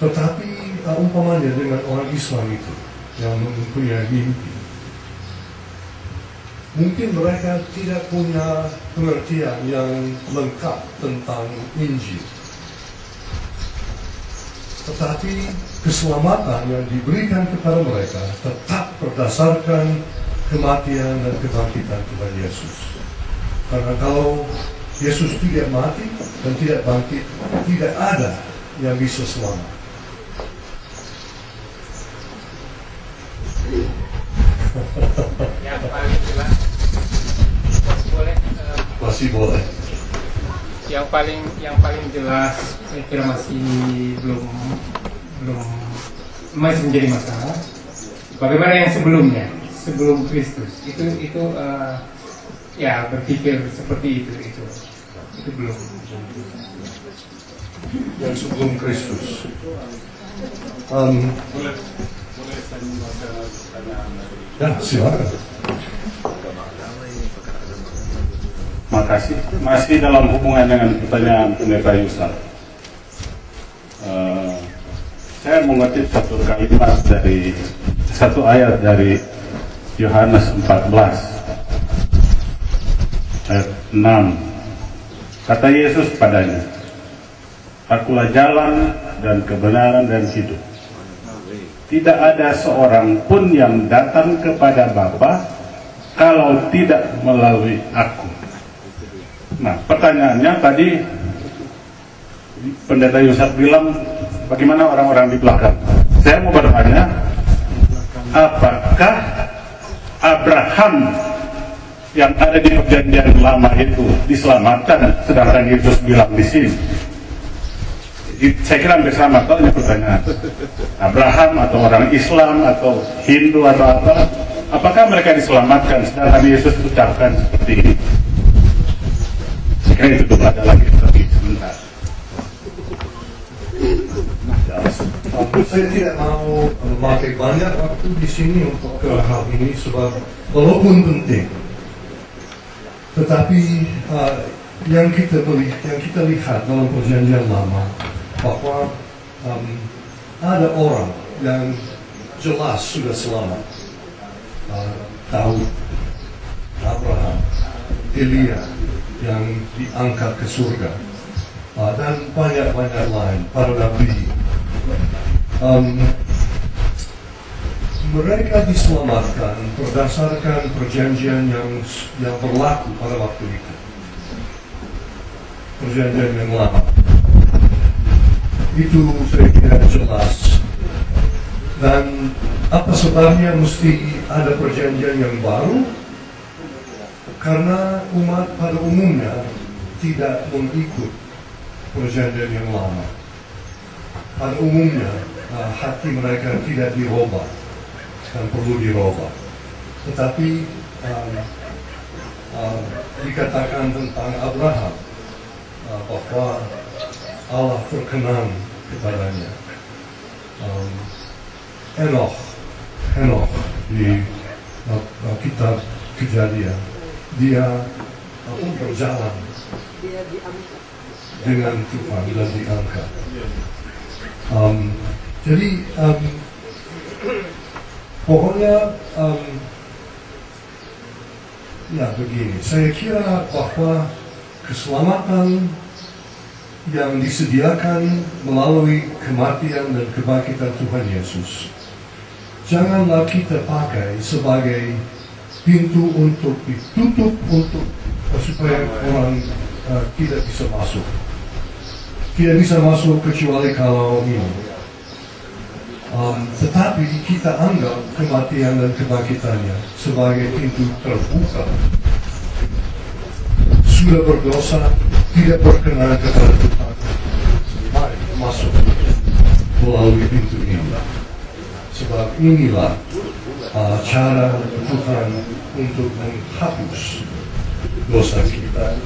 Tetapi umpamanya dengan orang Islam itu yang mempunyai mimpi, mungkin mereka tidak punya pengertian yang lengkap tentang Injil. Tetapi keselamatan yang diberikan kepada mereka tetap berdasarkan kematian dan kebangkitan Tuhan Yesus. Karena kalau Yesus tidak mati dan tidak bangkit, tidak ada yang bisa selamat. Yang paling jelas, masih boleh. Yang paling jelas, saya kira masih menjadi masalah. Bagaimana yang sebelumnya, sebelum Kristus, itu ya berpikir seperti itu belum. Yang sebelum Kristus. Ya, silakan. Makasih. Masih dalam hubungan dengan pertanyaan Pendeta Yusuf. Saya mengutip satu ayat dari Yohanes 14 ayat 6. Kata Yesus padanya, Akulah jalan dan kebenaran dan hidup. Tidak ada seorang pun yang datang kepada Bapa kalau tidak melalui aku. Nah, pertanyaannya tadi Pendeta Yusuf bilang bagaimana orang-orang di belakang. Saya mau bertanya, apakah Abraham yang ada di perjanjian lama itu diselamatkan, sedangkan Yesus bilang di sini Saya kira hampir sama kalau ini pertanyaan. Abraham atau orang Islam atau Hindu atau apa, apakah mereka diselamatkan sedangkan Yesus ucapkan seperti ini? Saya kira itu belum ada lagi, tapi sebentar. Saya tidak mau memakai banyak waktu di sini untuk hal ini sebab walaupun penting, tetapi yang kita lihat dalam Perjanjian Lama bahwa ada orang yang jelas sudah selamat, Daud, Abraham, Elia yang diangkat ke surga, dan banyak-banyak lain para nabi. Mereka diselamatkan berdasarkan perjanjian yang berlaku pada waktu itu, perjanjian yang lama. Itu saya kira jelas. Dan apa sebabnya mesti ada perjanjian yang baru? Karena umat pada umumnya tidak mengikut perjanjian yang lama. Pada umumnya hati mereka tidak dirubah dan perlu dirubah. Tetapi dikatakan tentang Abraham bahwa Allah berkenan kepadanya. Henokh di kitab Kejadian, dia pun berjalan dengan Tuhan dan diangkat. Jadi pokoknya ya begini, saya kira bahwa keselamatan yang disediakan melalui kematian dan kebangkitan Tuhan Yesus, janganlah kita pakai sebagai pintu untuk ditutup supaya orang tidak bisa masuk. Tidak bisa masuk kecuali kalau ini. Tetapi kita anggap kematian dan kebangkitannya sebagai pintu terbuka. Sudah berdosa, tidak berkenan kepada Tuhan, mari masuk melalui pintu ini. Sebab inilah cara Tuhan untuk menghapus dosa kita.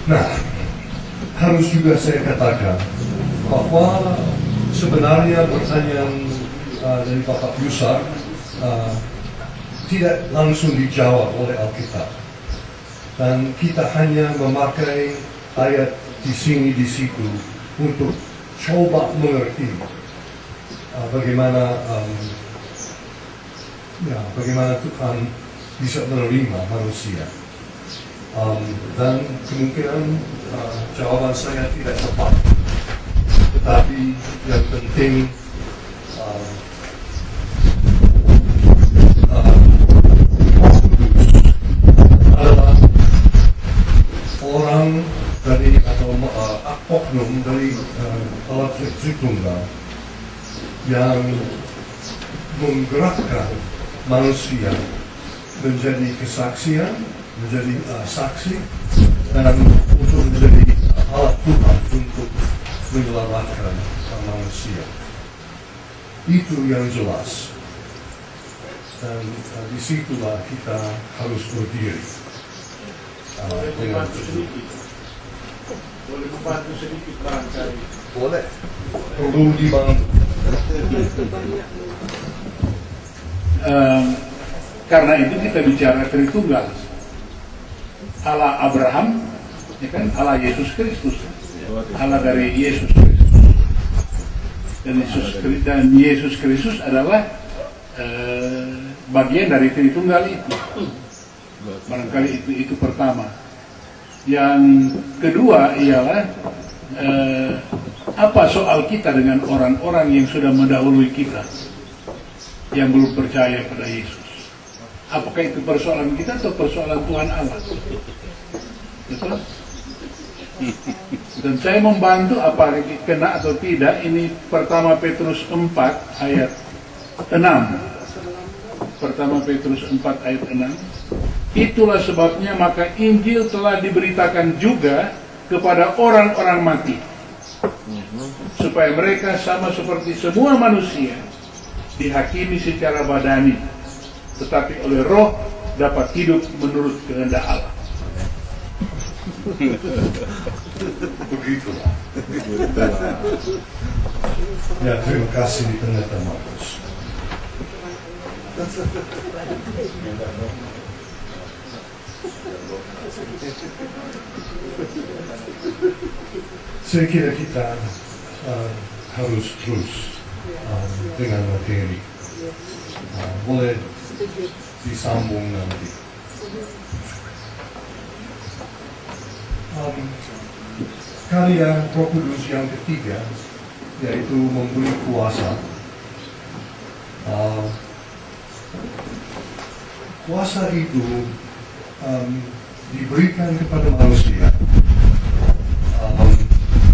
Nah, harus juga saya katakan bahwa sebenarnya pertanyaan dari Bapak Yusar tidak langsung dijawab oleh Alkitab, dan kita hanya memakai ayat di sini di situ untuk coba mengerti bagaimana Tuhan bisa menerima manusia. Dan kemungkinan jawaban saya tidak tepat, tetapi yang penting adalah orang dari atau oknum dari alat Tritunggal yang menggerakkan manusia menjadi kesaksian, menjadi saksi, dan untuk menjadi alat Tuhan untuk menyelamatkan manusia. Itu yang jelas, dan disitulah kita harus berdiri. Boleh membantu sedikit barangkali? Boleh. Perlu dibantu. Karena itu kita bicara Tritunggal. Allah Abraham, ya kan, Allah Yesus Kristus, Allah dari Yesus Kristus, dan Yesus Kristus adalah bagian dari Tritunggal itu. Barangkali itu pertama. Yang kedua ialah apa soal kita dengan orang-orang yang sudah mendahului kita, yang belum percaya pada Yesus? Apakah itu persoalan kita atau persoalan Tuhan Allah? Betul? Dan saya membantu apa kena atau tidak. Ini pertama Petrus 4 ayat 6. Pertama Petrus 4 ayat 6. Itulah sebabnya maka Injil telah diberitakan juga kepada orang-orang mati, supaya mereka sama seperti semua manusia dihakimi secara badani, tetapi oleh roh dapat hidup menurut kehendak Allah. Begitulah. Ya, terima kasih pendeta Markus. Saya kira kita harus terus dengan materi. Boleh disambung nanti. Karya Roh Kudus yang ketiga, yaitu memberi kuasa. Kuasa itu diberikan kepada manusia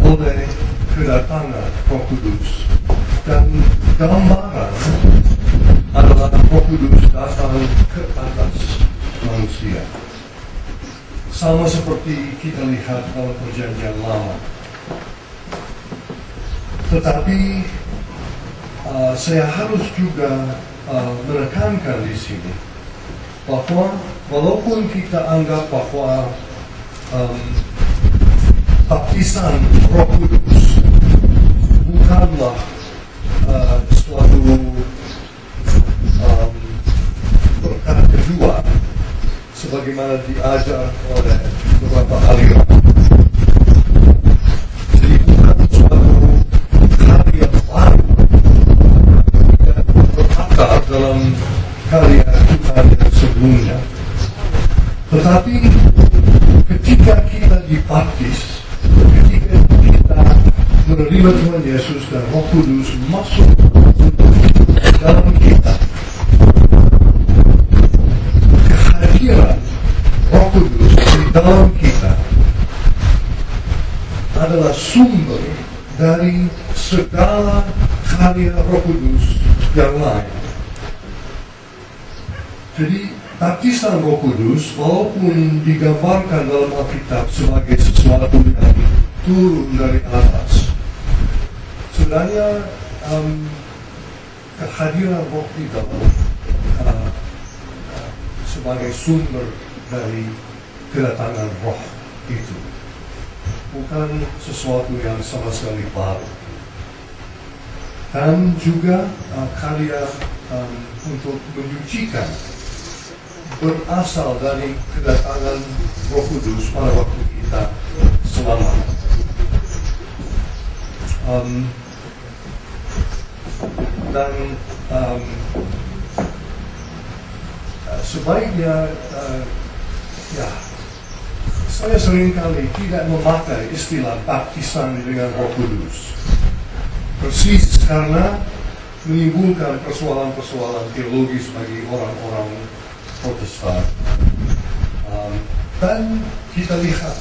oleh kedatangan Roh Kudus, dan gambaran adalah Roh Kudus datang ke atas manusia, sama seperti kita lihat dalam Perjanjian Lama. Tetapi saya harus juga menekankan di sini bahwa walaupun kita anggap bahwa baptisan Roh Kudus bukanlah suatu berkat kedua sebagaimana diajar oleh beberapa aliran, jadi bukan suatu karya baru yang berakar dalam karya Tuhan yang sebelumnya, tetapi ketika kita dibaptis, ketika kita menerima Tuhan Yesus dan Roh Kudus masuk dalam kita, kehadiran Roh Kudus di dalam kita adalah sumber dari segala karya Roh Kudus yang lain. Jadi baptisan Roh Kudus walaupun digambarkan dalam Alkitab sebagai sesuatu yang turun dari atas, sebenarnya kehadiran Roh di dalam sebagai sumber dari kedatangan Roh itu bukan sesuatu yang sama sekali baru, dan juga karya untuk menyucikan berasal dari kedatangan Roh Kudus pada waktu kita selamat. Dan sebaiknya saya seringkali tidak memakai istilah baptisan dengan Roh Kudus, persis karena menimbulkan persoalan-persoalan teologis bagi orang-orang Protestan. Dan kita lihat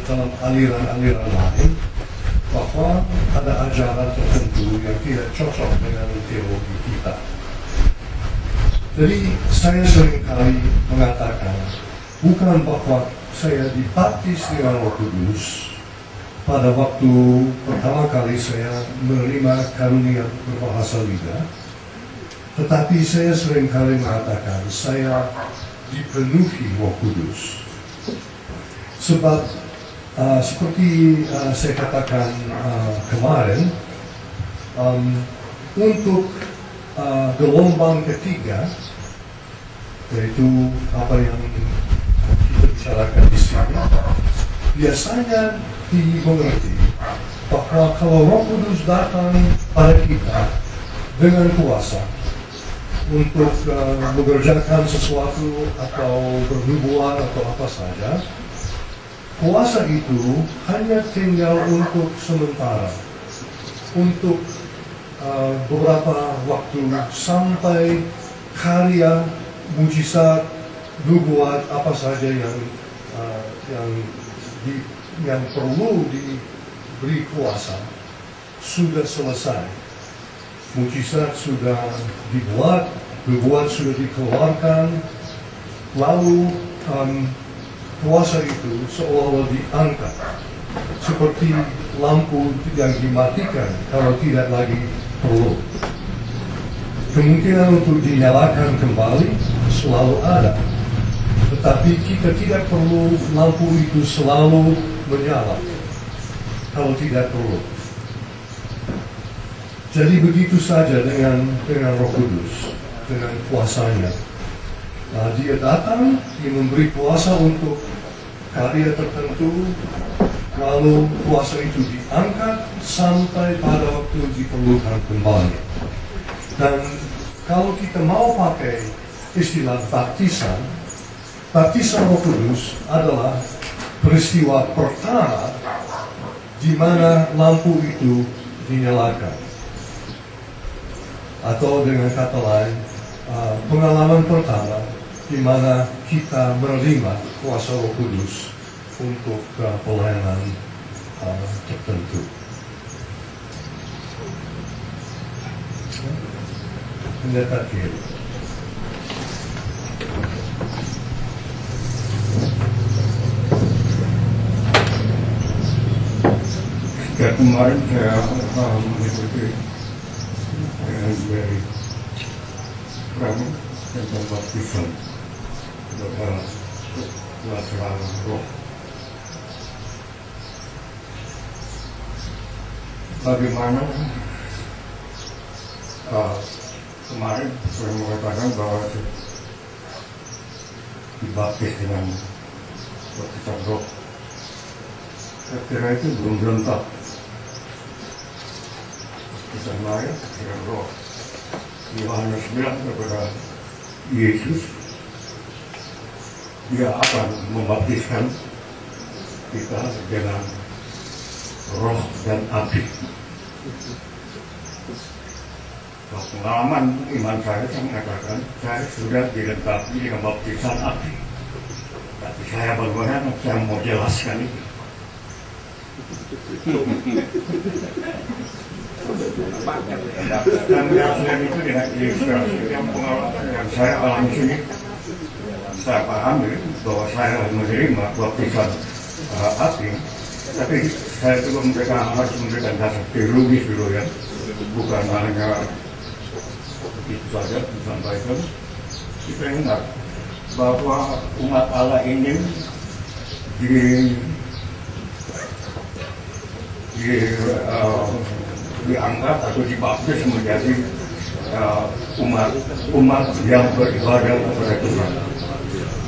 dalam aliran-aliran lain bahwa ada ajaran tertentu yang tidak cocok dengan teologi kita. Jadi saya seringkali mengatakan bukan bahwa saya dibaptis dengan Roh Kudus pada waktu pertama kali saya menerima karunia berbahasa lidah, tetapi saya seringkali mengatakan saya dipenuhi Roh Kudus. Sebab seperti saya katakan kemarin, untuk gelombang ketiga, yaitu apa yang kita bicarakan di sini, biasanya dimengerti bahwa kalau Roh Kudus datang pada kita dengan kuasa untuk mengerjakan sesuatu atau bernubuat atau apa saja, kuasa itu hanya tinggal untuk sementara, untuk beberapa waktu sampai karya mujizat, nubuat apa saja yang perlu diberi kuasa sudah selesai. Mujizat sudah dibuat, nubuat sudah dikeluarkan, lalu kuasa itu seolah-olah diangkat seperti lampu yang dimatikan kalau tidak lagi perlu. Kemungkinan untuk dinyalakan kembali selalu ada, tetapi kita tidak perlu lampu itu selalu menyala kalau tidak perlu. Jadi begitu saja dengan Roh Kudus, dengan kuasanya. Dia datang, dia memberi kuasa untuk karya tertentu, lalu kuasa itu diangkat sampai pada waktu diperlukan kembali. Dan kalau kita mau pakai istilah baptisan Roh Kudus adalah peristiwa pertama di mana lampu itu dinyalakan. Atau dengan kata lain, pengalaman pertama di mana kita menerima kuasa Roh Kudus untuk pelayanan tertentu. Pendeta kiri. Sejak kemarin saya mengikuti dari Pram tentang baptisan pelaksanaan roh. Bagaimana kemarin saya mengatakan bahwa dibaptis dengan baptisan roh. Saya kira itu belum lengkap. Kita mari dengan roh. Yohanes bilang kepada Yesus, dia akan membaptiskan kita dengan roh dan api. Pengalaman iman saya mengatakan saya sudah dilengkapi dengan baptisan api. Tapi saya bagaimana saya mau jelaskan itu. Dan yang itu dengan ilustrasi yang pengalaman yang saya alami sini, saya pahami bahwa saya menerima baptisan api, tapi saya juga harus memberikan dasar teologis dulu ya, bukan hanya itu saja disampaikan. Kita ingat bahwa umat Allah ini dianggap atau dibaptis menjadi umat yang beribadah kepada Tuhan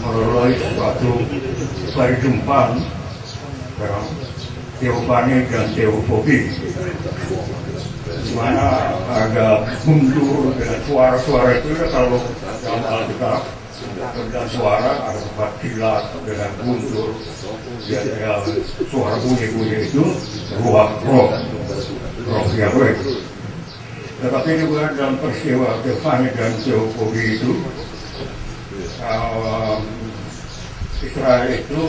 melalui suatu perjumpaan teofani dan teofobi, di mana ada mundur dengan suara-suara itu. Kalau dalam Alkitab ada suara, ada tempat kilat dengan mundur, suara bunyi-bunyi itu roh Yahweh. Tetapi juga dalam peristiwa teofani dan teofobi itu, Israel itu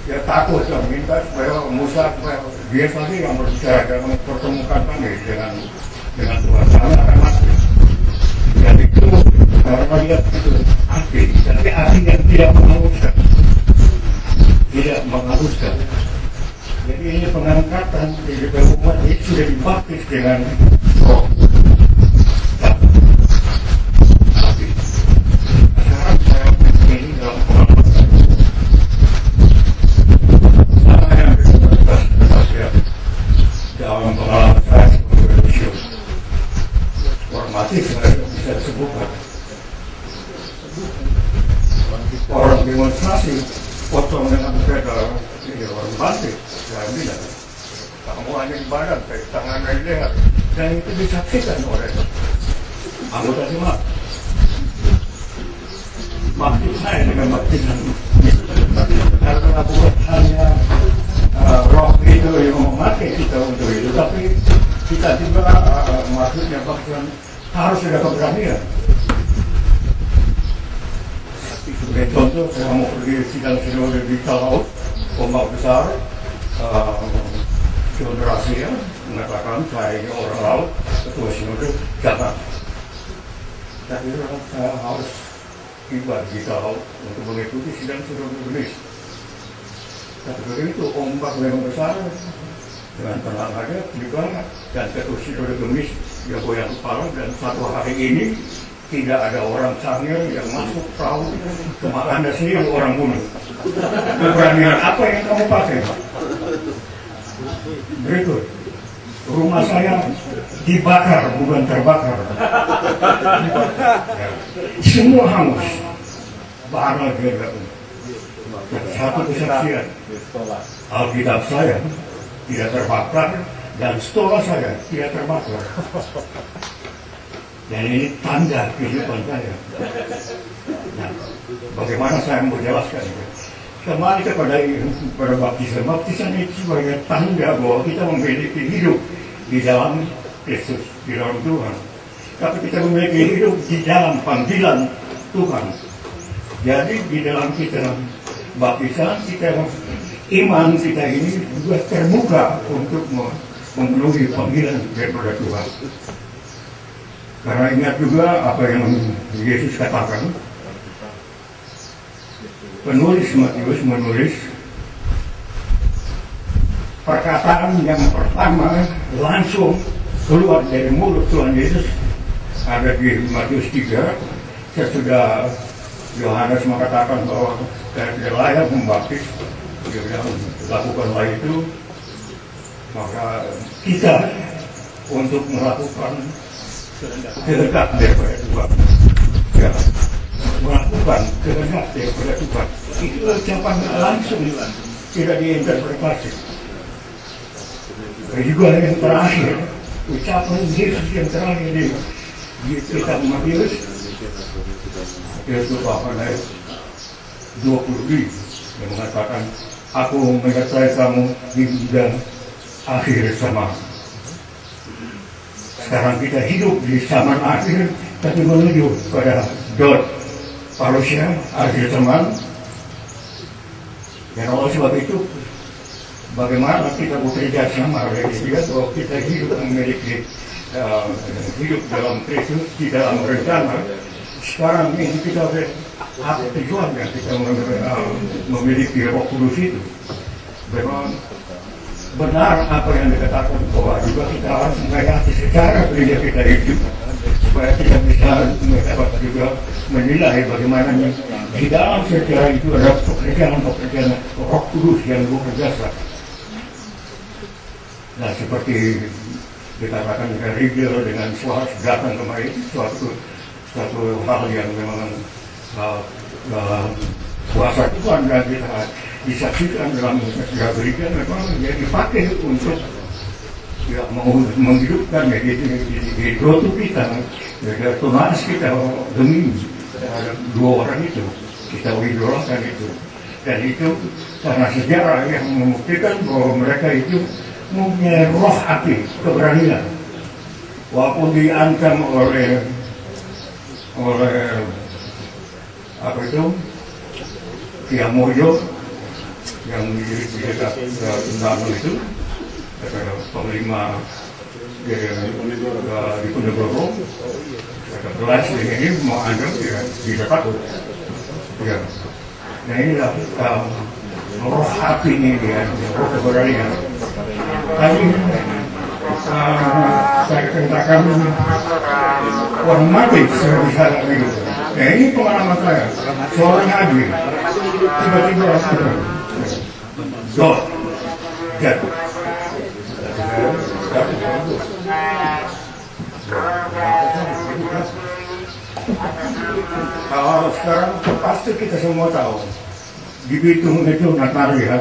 dia takut dan minta supaya Musa, dia tadi yang berbicara dan mempertemukan kami dengan Tuhan. Kami akan mati. Dan itu karena dia itu api, tapi api yang tidak menghanguskan. Jadi ini pengangkatan di umat itu sudah dibaptis dengan roh. Api. Sekarang saya ini dalam pengalaman dalam pengalaman saya sebagai religius formatif, saya bisa disebutkan orang demonstrasi potong dengan sepeda orang banting. Saya bilang kamu hanya ibadah pakai tangan dan leher, dan itu disaksikan oleh anggota jemaat. Maksud saya dengan baptisan karena bukan hanya roh itu yang memakai kita untuk itu, tapi kita juga maksudnya baptisan harus ada keberanian. Sebagai contoh, saya mau pergi sidang sinode di laut, ombak besar, sinode Asia mengatakan saya ini orang laut, ketua sinode jangan. Tapi saya harus tiba di laut untuk mengikuti sidang sinode Indonesia. Tapi begitu ombak yang besar dengan tenang aja juga dan ketusi oleh gemis dia goyang kepala dan satu hari ini tidak ada orang Sangir yang masuk perahu cuma Anda sendiri orang bunuh. Keberanian apa yang kamu pakai? Berikut, rumah saya dibakar bukan terbakar. Ya. Semua hangus. Bara juga. Satu kesaksian. Alkitab saya tidak terbakar dan stola saya tidak terbakar. Dan ini tanda kehidupan saya. Nah, bagaimana saya menjelaskan itu? Kembali kepada baptisan. Baptisan itu sebagai tanda bahwa kita memiliki hidup di dalam Kristus, di dalam Tuhan. Tapi kita memiliki hidup di dalam panggilan Tuhan. Jadi di dalam kita baptisan, kita iman kita ini juga terbuka untuk memenuhi panggilan daripada Tuhan. Karena ingat juga apa yang Yesus katakan. Penulis Matius menulis perkataan yang pertama langsung keluar dari mulut Tuhan Yesus ada di Matius 3. Sesudah Yohanes mengatakan bahwa tidak layak membaptis, dia bilang lakukanlah itu, maka kita untuk melakukan kehendak daripada Tuhan, ya, melakukan kehendak daripada Tuhan. Itu ucapan langsung, tidak diinterpretasi. Juga yang terakhir, ucapan Yesus yang terakhir di kitab Matius, yaitu bahkan ayat 20 yang mengatakan, aku menyertai kamu hingga akhir zaman. Sekarang kita hidup di zaman akhir, tapi menuju pada dot parusia akhir zaman. Dan oleh sebab itu, bagaimana kita bekerja sama dengan dia bahwa kita hidup memiliki hidup dalam Kristus, di dalam rencana. Sekarang ini kita apa tujuan yang kita memiliki Roh Kudus itu. Memang benar apa yang dikatakan bahwa juga kita harus menghayati secara gereja kita itu supaya kita bisa dapat juga menilai bagaimana di dalam sejarah itu ada pekerjaan Roh Kudus yang bekerja. Nah, seperti dikatakan dengan Rigel dengan suara datang kemarin, suatu hal yang memang kuasa Tuhan dan kita disaksikan dalam sejarah gereja memang dia dipakai untuk ya, menghidupkan ya, di rotu kita, ya, tunas kita demi dua orang itu kita idolakan itu, dan itu karena sejarah yang membuktikan bahwa mereka itu mempunyai roh hati keberanian walaupun diancam oleh apa itu Kiai Mojo yang di dekat Tundano itu panglima di Ponorogo ada belas ini mau anjing tidak takut ya. Nah inilah roh hati ini dia, roh keberanian. Tadi saya katakan orang mati bisa itu. Nah ini pengalaman saya, seorang haji tiba-tiba jatuh. Kalau sekarang pasti kita semua tahu di Bitung itu Natalia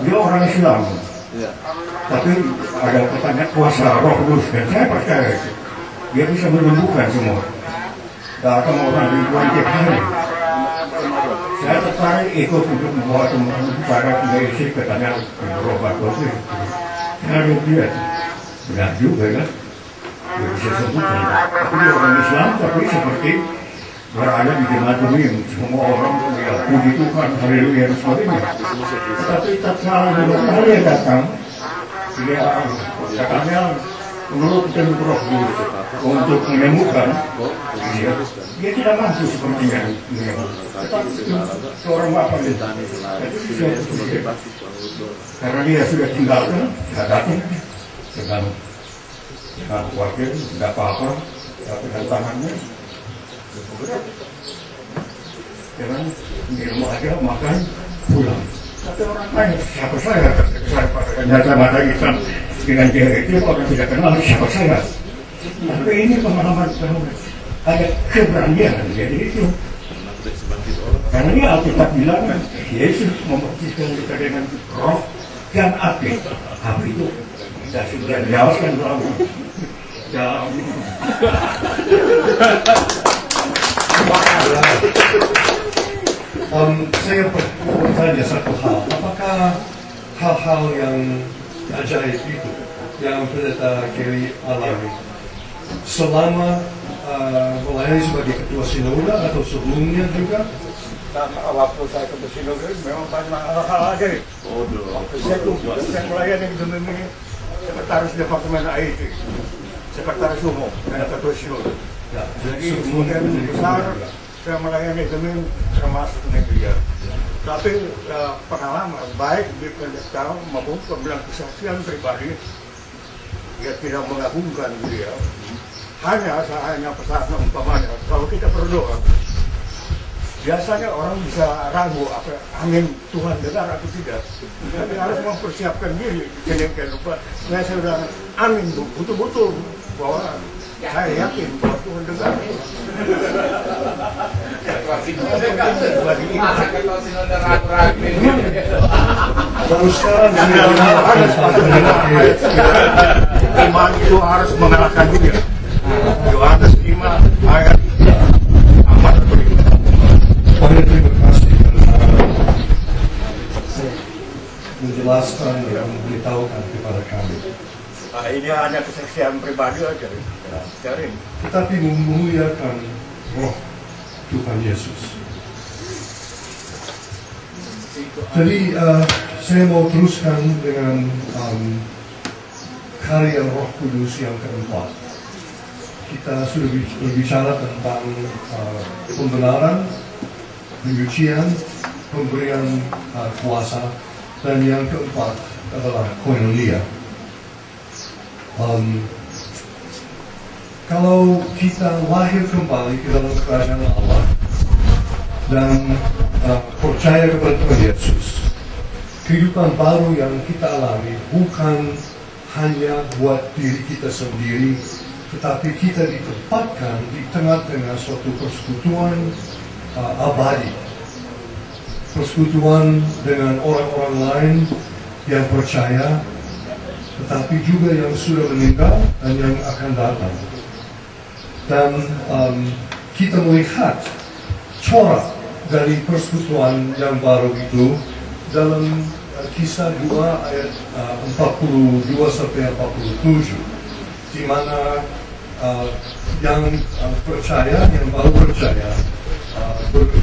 dia orang Islam, tapi ada katanya kuasa Roh Kudus dan saya percaya itu dia bisa menyembuhkan semua. Datang orang ribuan tiap hari. Saya tertarik ikut untuk membawa teman cara mengisi katanya berobat itu. Saya lihat dia benar juga kan, dia bisa sembuhkan. Tapi dia orang Islam tapi seperti berada di jemaat dunia, semua orang ya puji Tuhan, haleluya dan sebagainya. Tetapi tak salah beberapa hari yang datang, dia katanya menurut Roh Kudus untuk menemukan dia tidak mampu sepertinya seorang bapak itu karena dia sudah tinggalkan tidak datang dengan khawatir tidak apa-apa tapi tantangannya jangan di rumah aja makan pulang. Tapi orang lain, siapa saya pada nyata-mata Islam dengan dia itu orang tidak kenal siapa saya. Tapi ini pengalaman ada keberanian jadi itu. Karena ini Alkitab bilang Yesus membaptiskan kita dengan roh dan api. Api itu tidak sudah dijawabkan selama. Saya bertanya satu hal, apakah hal-hal yang ajaib itu yang pendeta Kelly alami selama melayani sebagai ketua sinoda atau sebelumnya juga? Waktu saya ketua sinoda memang banyak hal-hal ajaib. Waktu saya melayani di Domini Sekretaris Departemen IT, Sekretaris Umum dan ketua sinoda. Jadi kemudian besar saya melayani demi termasuk negeri. Tapi pengalaman baik di pendeta maupun pembilang kesaksian pribadi dia tidak mengagumkan dia. Hanya pesan umpamanya kalau kita berdoa biasanya orang bisa ragu apa amin Tuhan dengar atau tidak. Tapi harus mempersiapkan diri dengan lupa. Saya sudah amin betul-betul bahwa saya yakin bahwa Tuhan dengar. Baru sekarang iman itu harus mengalahkan dunia. Yohanes 5 ayat amat berikut. Terima kasih menjelaskan dan memberitahukan kepada kami. Nah, ini hanya kesaksian pribadi aja. Tetapi memuliakan roh Tuhan Yesus. Jadi saya mau teruskan dengan karya Roh Kudus yang keempat. Kita sudah berbicara tentang pembenaran, penyucian, pemberian kuasa, dan yang keempat adalah koinonia. Kalau kita lahir kembali ke dalam kerajaan Allah dan percaya kepada Tuhan Yesus, kehidupan baru yang kita alami bukan hanya buat diri kita sendiri, tetapi kita ditempatkan di tengah-tengah suatu persekutuan abadi, persekutuan dengan orang-orang lain yang percaya, tetapi juga yang sudah meninggal dan yang akan datang. Dan kita melihat corak dari persekutuan yang baru itu dalam Kisah 2 ayat 42 sampai 47, di mana yang percaya, yang baru percaya,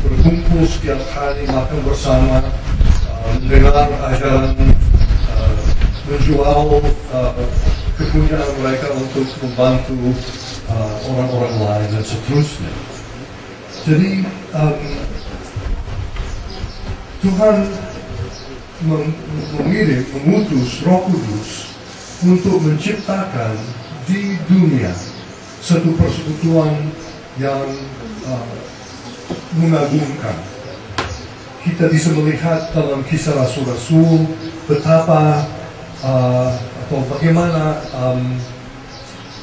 berkumpul setiap hari, makan bersama, mendengar ajaran, menjual kepunyaan mereka untuk membantu orang-orang lain dan seterusnya. Jadi Tuhan mengutus Roh Kudus untuk menciptakan di dunia satu persekutuan yang mengagumkan. Kita bisa melihat dalam Kisah Rasul-Rasul betapa atau bagaimana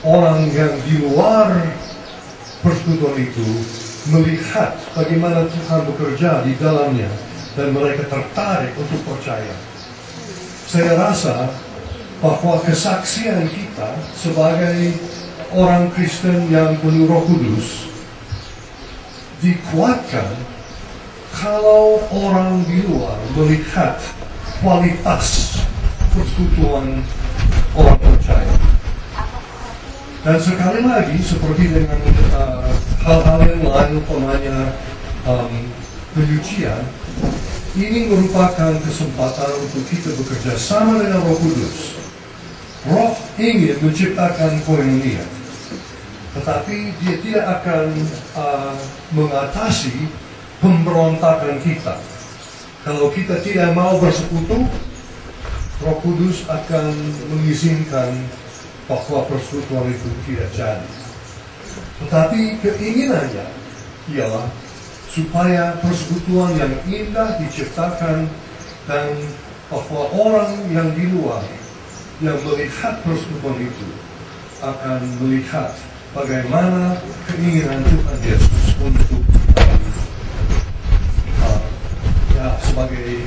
orang yang di luar persekutuan itu melihat bagaimana Tuhan bekerja di dalamnya dan mereka tertarik untuk percaya. Saya rasa bahwa kesaksian kita sebagai orang Kristen yang penuh Roh Kudus dikuatkan kalau orang di luar melihat kualitas persekutuan orang percaya. Dan sekali lagi, seperti dengan hal-hal yang lain, umpamanya penyucian, ini merupakan kesempatan untuk kita bekerja sama dengan Roh Kudus Roh ingin menciptakan koinonia, tetapi dia tidak akan mengatasi pemberontakan kita. Kalau kita tidak mau bersekutu, Roh Kudus akan mengizinkan bahwa persekutuan itu tidak jadi. Tetapi keinginannya ialah supaya persekutuan yang indah diciptakan dan bahwa orang yang di luar yang melihat persekutuan itu akan melihat bagaimana keinginan Tuhan Yesus untuk sebagai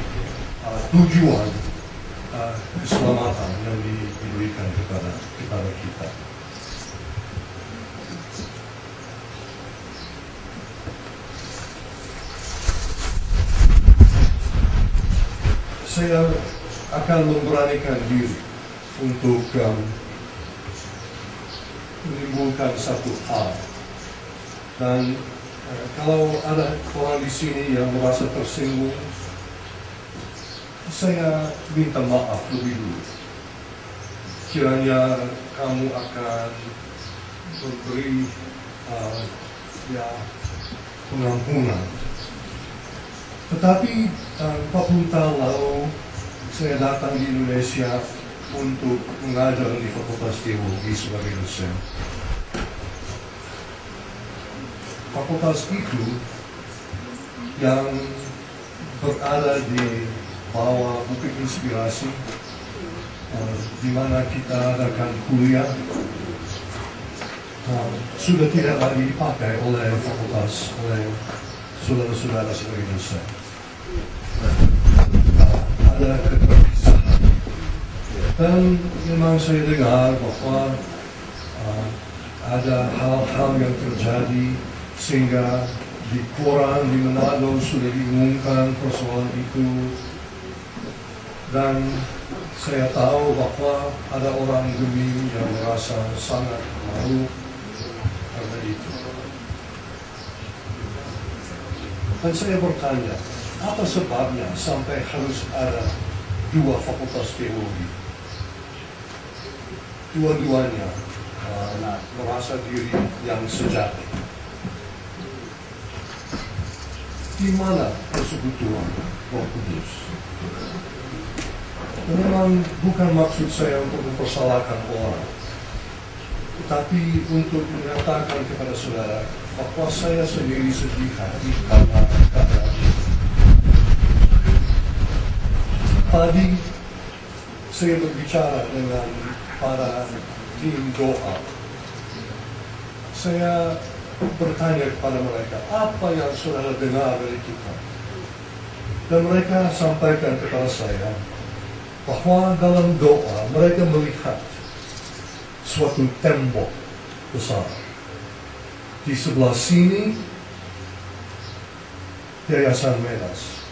tujuan keselamatan yang diberikan kepada kita. Saya akan memberanikan diri untuk menimbulkan satu hal, dan kalau ada orang di sini yang merasa tersinggung, saya minta maaf lebih dulu. Kiranya kamu akan memberi pengampunan. Tetapi 40 tahun lalu saya datang di Indonesia untuk mengajar di Fakultas Teologi sebagai dosen. Fakultas itu yang berada di bawah Bukit Inspirasi, di mana kita adakan kuliah, sudah tidak lagi dipakai oleh fakultas, oleh saudara-saudara sebagai dosen. Ada keterpisahan. Dan memang saya dengar bahwa ada hal-hal yang terjadi sehingga di koran di Manado sudah diumumkan persoalan itu, dan saya tahu bahwa ada orang Geming yang merasa sangat malu karena itu. Dan saya bertanya, apa sebabnya sampai harus ada dua fakultas teologi? Dua-duanya merasa diri yang sejati. Di mana persekutuan Roh Kudus? Memang bukan maksud saya untuk mempersalahkan orang, tetapi untuk menyatakan kepada saudara bahwa saya sendiri sedih hati karena tadi saya berbicara dengan para tim doa. Saya bertanya kepada mereka, apa yang saudara dengar dari kita? Dan mereka sampaikan kepada saya bahwa dalam doa mereka melihat suatu tembok besar. Di sebelah sini Yayasan Medas,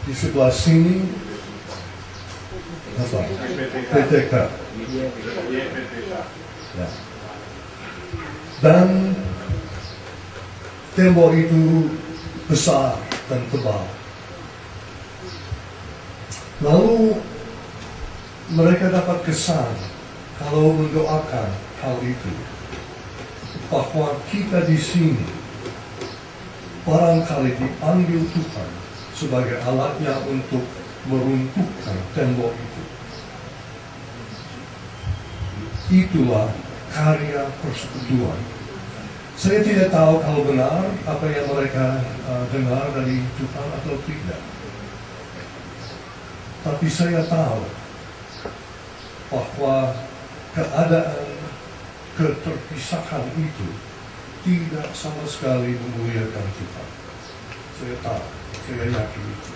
di sebelah sini apa? PTK. Ya. Dan tembok itu besar dan tebal. Lalu mereka dapat kesan kalau mendoakan hal itu, bahwa kita di sini barangkali dipanggil Tuhan sebagai alatnya untuk meruntuhkan tembok itu. Itulah karya persekutuan. Saya tidak tahu kalau benar apa yang mereka dengar dari Tuhan atau tidak. Tapi saya tahu bahwa keadaan keterpisahan itu tidak sama sekali memuliakan Tuhan. Saya tahu, saya yakin itu.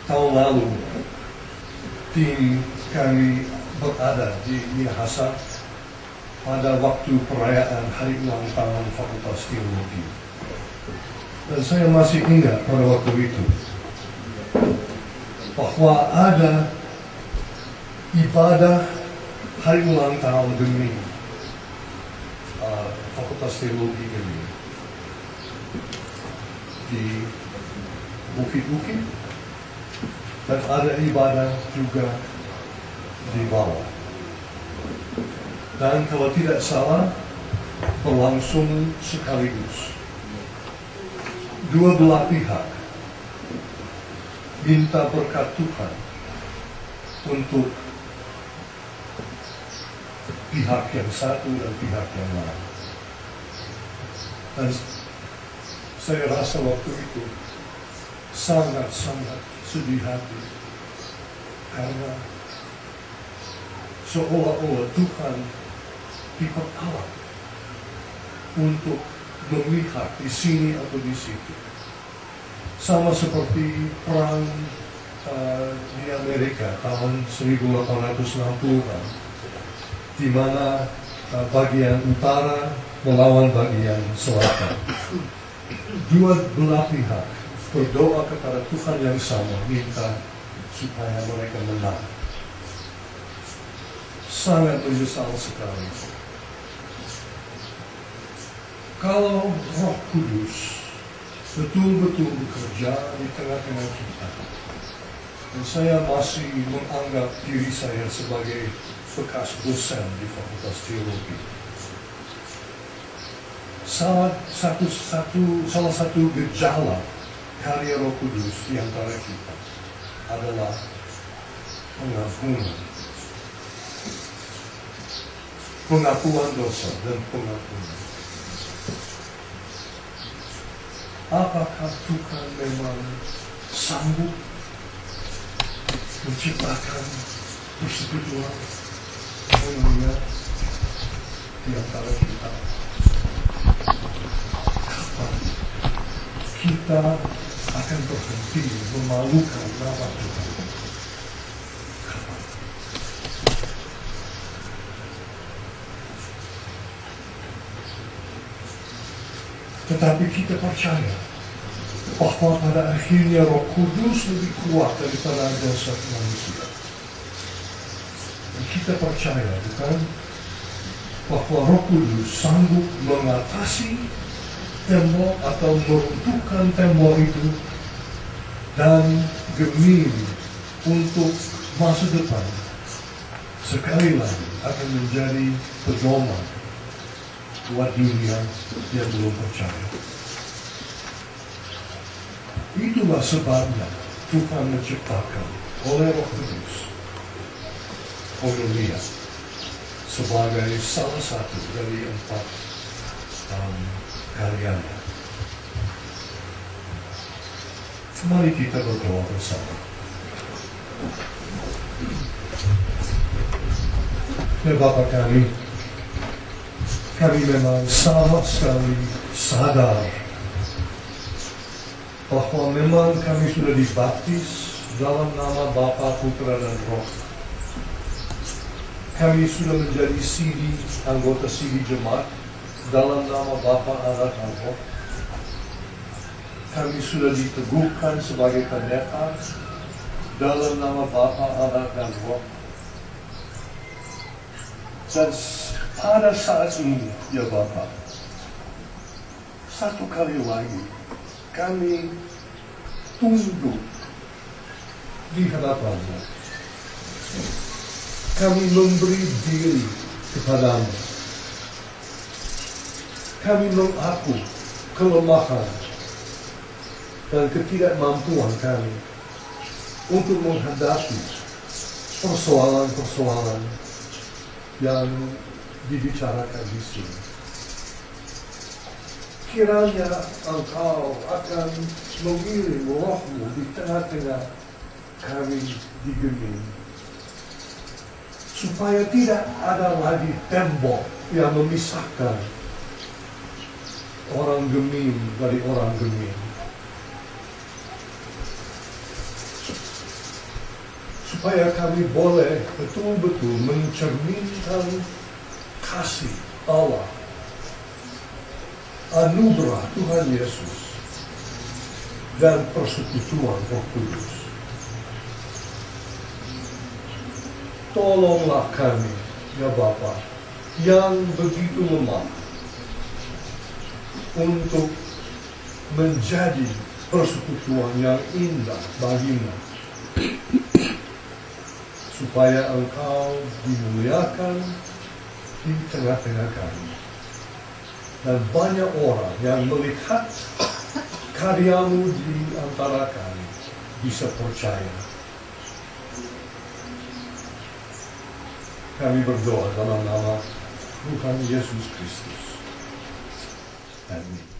Tahun lalu, tim kami berada di Minahasa pada waktu perayaan Hari Ulang Tahun Fakultas Teologi. Dan saya masih ingat pada waktu itu bahwa ada ibadah Hari Ulang Tahun demi Fakultas Teologi ini di bukit-bukit dan ada ibadah juga di bawah. Dan kalau tidak salah, berlangsung sekaligus. Dua belah pihak minta berkat Tuhan untuk pihak yang satu dan pihak yang lain. Dan saya rasa waktu itu sangat-sangat sedih hati, karena seolah-olah Tuhan diperalat untuk memihak di sini atau di situ. Sama seperti perang di Amerika tahun 1860-an, di mana bagian utara melawan bagian selatan. Dua belah pihak berdoa kepada Tuhan yang sama, minta supaya mereka menang. Sangat menyesal sekali. Kalau Roh Kudus betul-betul bekerja di tengah-tengah kita, dan saya masih menganggap diri saya sebagai bekas dosen di Fakultas Teologi. Salah satu gejala karya Roh Kudus di antara kita adalah pengakuan dosa dan pengampunan. Apakah Tuhan memang sanggup menciptakan persekutuan mulia di antara kita? Kapan kita akan berhenti memalukan nama Tuhan? Kapan? Tetapi kita percaya bahwa pada akhirnya Roh Kudus lebih kuat daripada dasar manusia. Dan kita percaya, bukan, bahwa Roh Kudus sanggup mengatasi tembok atau meruntuhkan tembok itu, dan gemini untuk masa depan sekali lagi akan menjadi pedoman buat dunia yang belum percaya. Itulah sebabnya Tuhan menciptakan oleh Roh Kudus koinonia sebagai salah satu dari 4 karyanya. Mari kita berdoa bersama. Ya Bapa kami memang sama sekali sadar bahwa memang kami sudah dibaptis dalam nama Bapa, Putra, dan Roh. Kami sudah menjadi anggota sidi jemaat dalam nama Bapa, Anak, dan Roh. Kami sudah diteguhkan sebagai pendeta dalam nama Bapa, Anak, dan Roh. Dan pada saat ini, ya Bapa, satu kali lagi kami tunduk di hadapan-Mu. Kami memberi diri kepadamu. Kami mengaku kelemahan dan ketidakmampuan kami untuk menghadapi persoalan-persoalan yang dibicarakan di sini. Kiranya Engkau akan mengirim Roh-Mu di tengah-tengah kami di Gemini, supaya tidak ada lagi tembok yang memisahkan orang Gemini dari orang Gemini. Supaya kami boleh betul-betul mencerminkan kasih Allah, anugerah Tuhan Yesus, dan persekutuan Roh Kudus. Tolonglah kami, ya Bapa, yang begitu lemah, untuk menjadi persekutuan yang indah bagimu supaya Engkau dimuliakan di tengah-tengah kami. Dan banyak orang yang melihat karyamu di antara kami bisa percaya. Kami berdoa dalam nama Tuhan Yesus Kristus. Amin.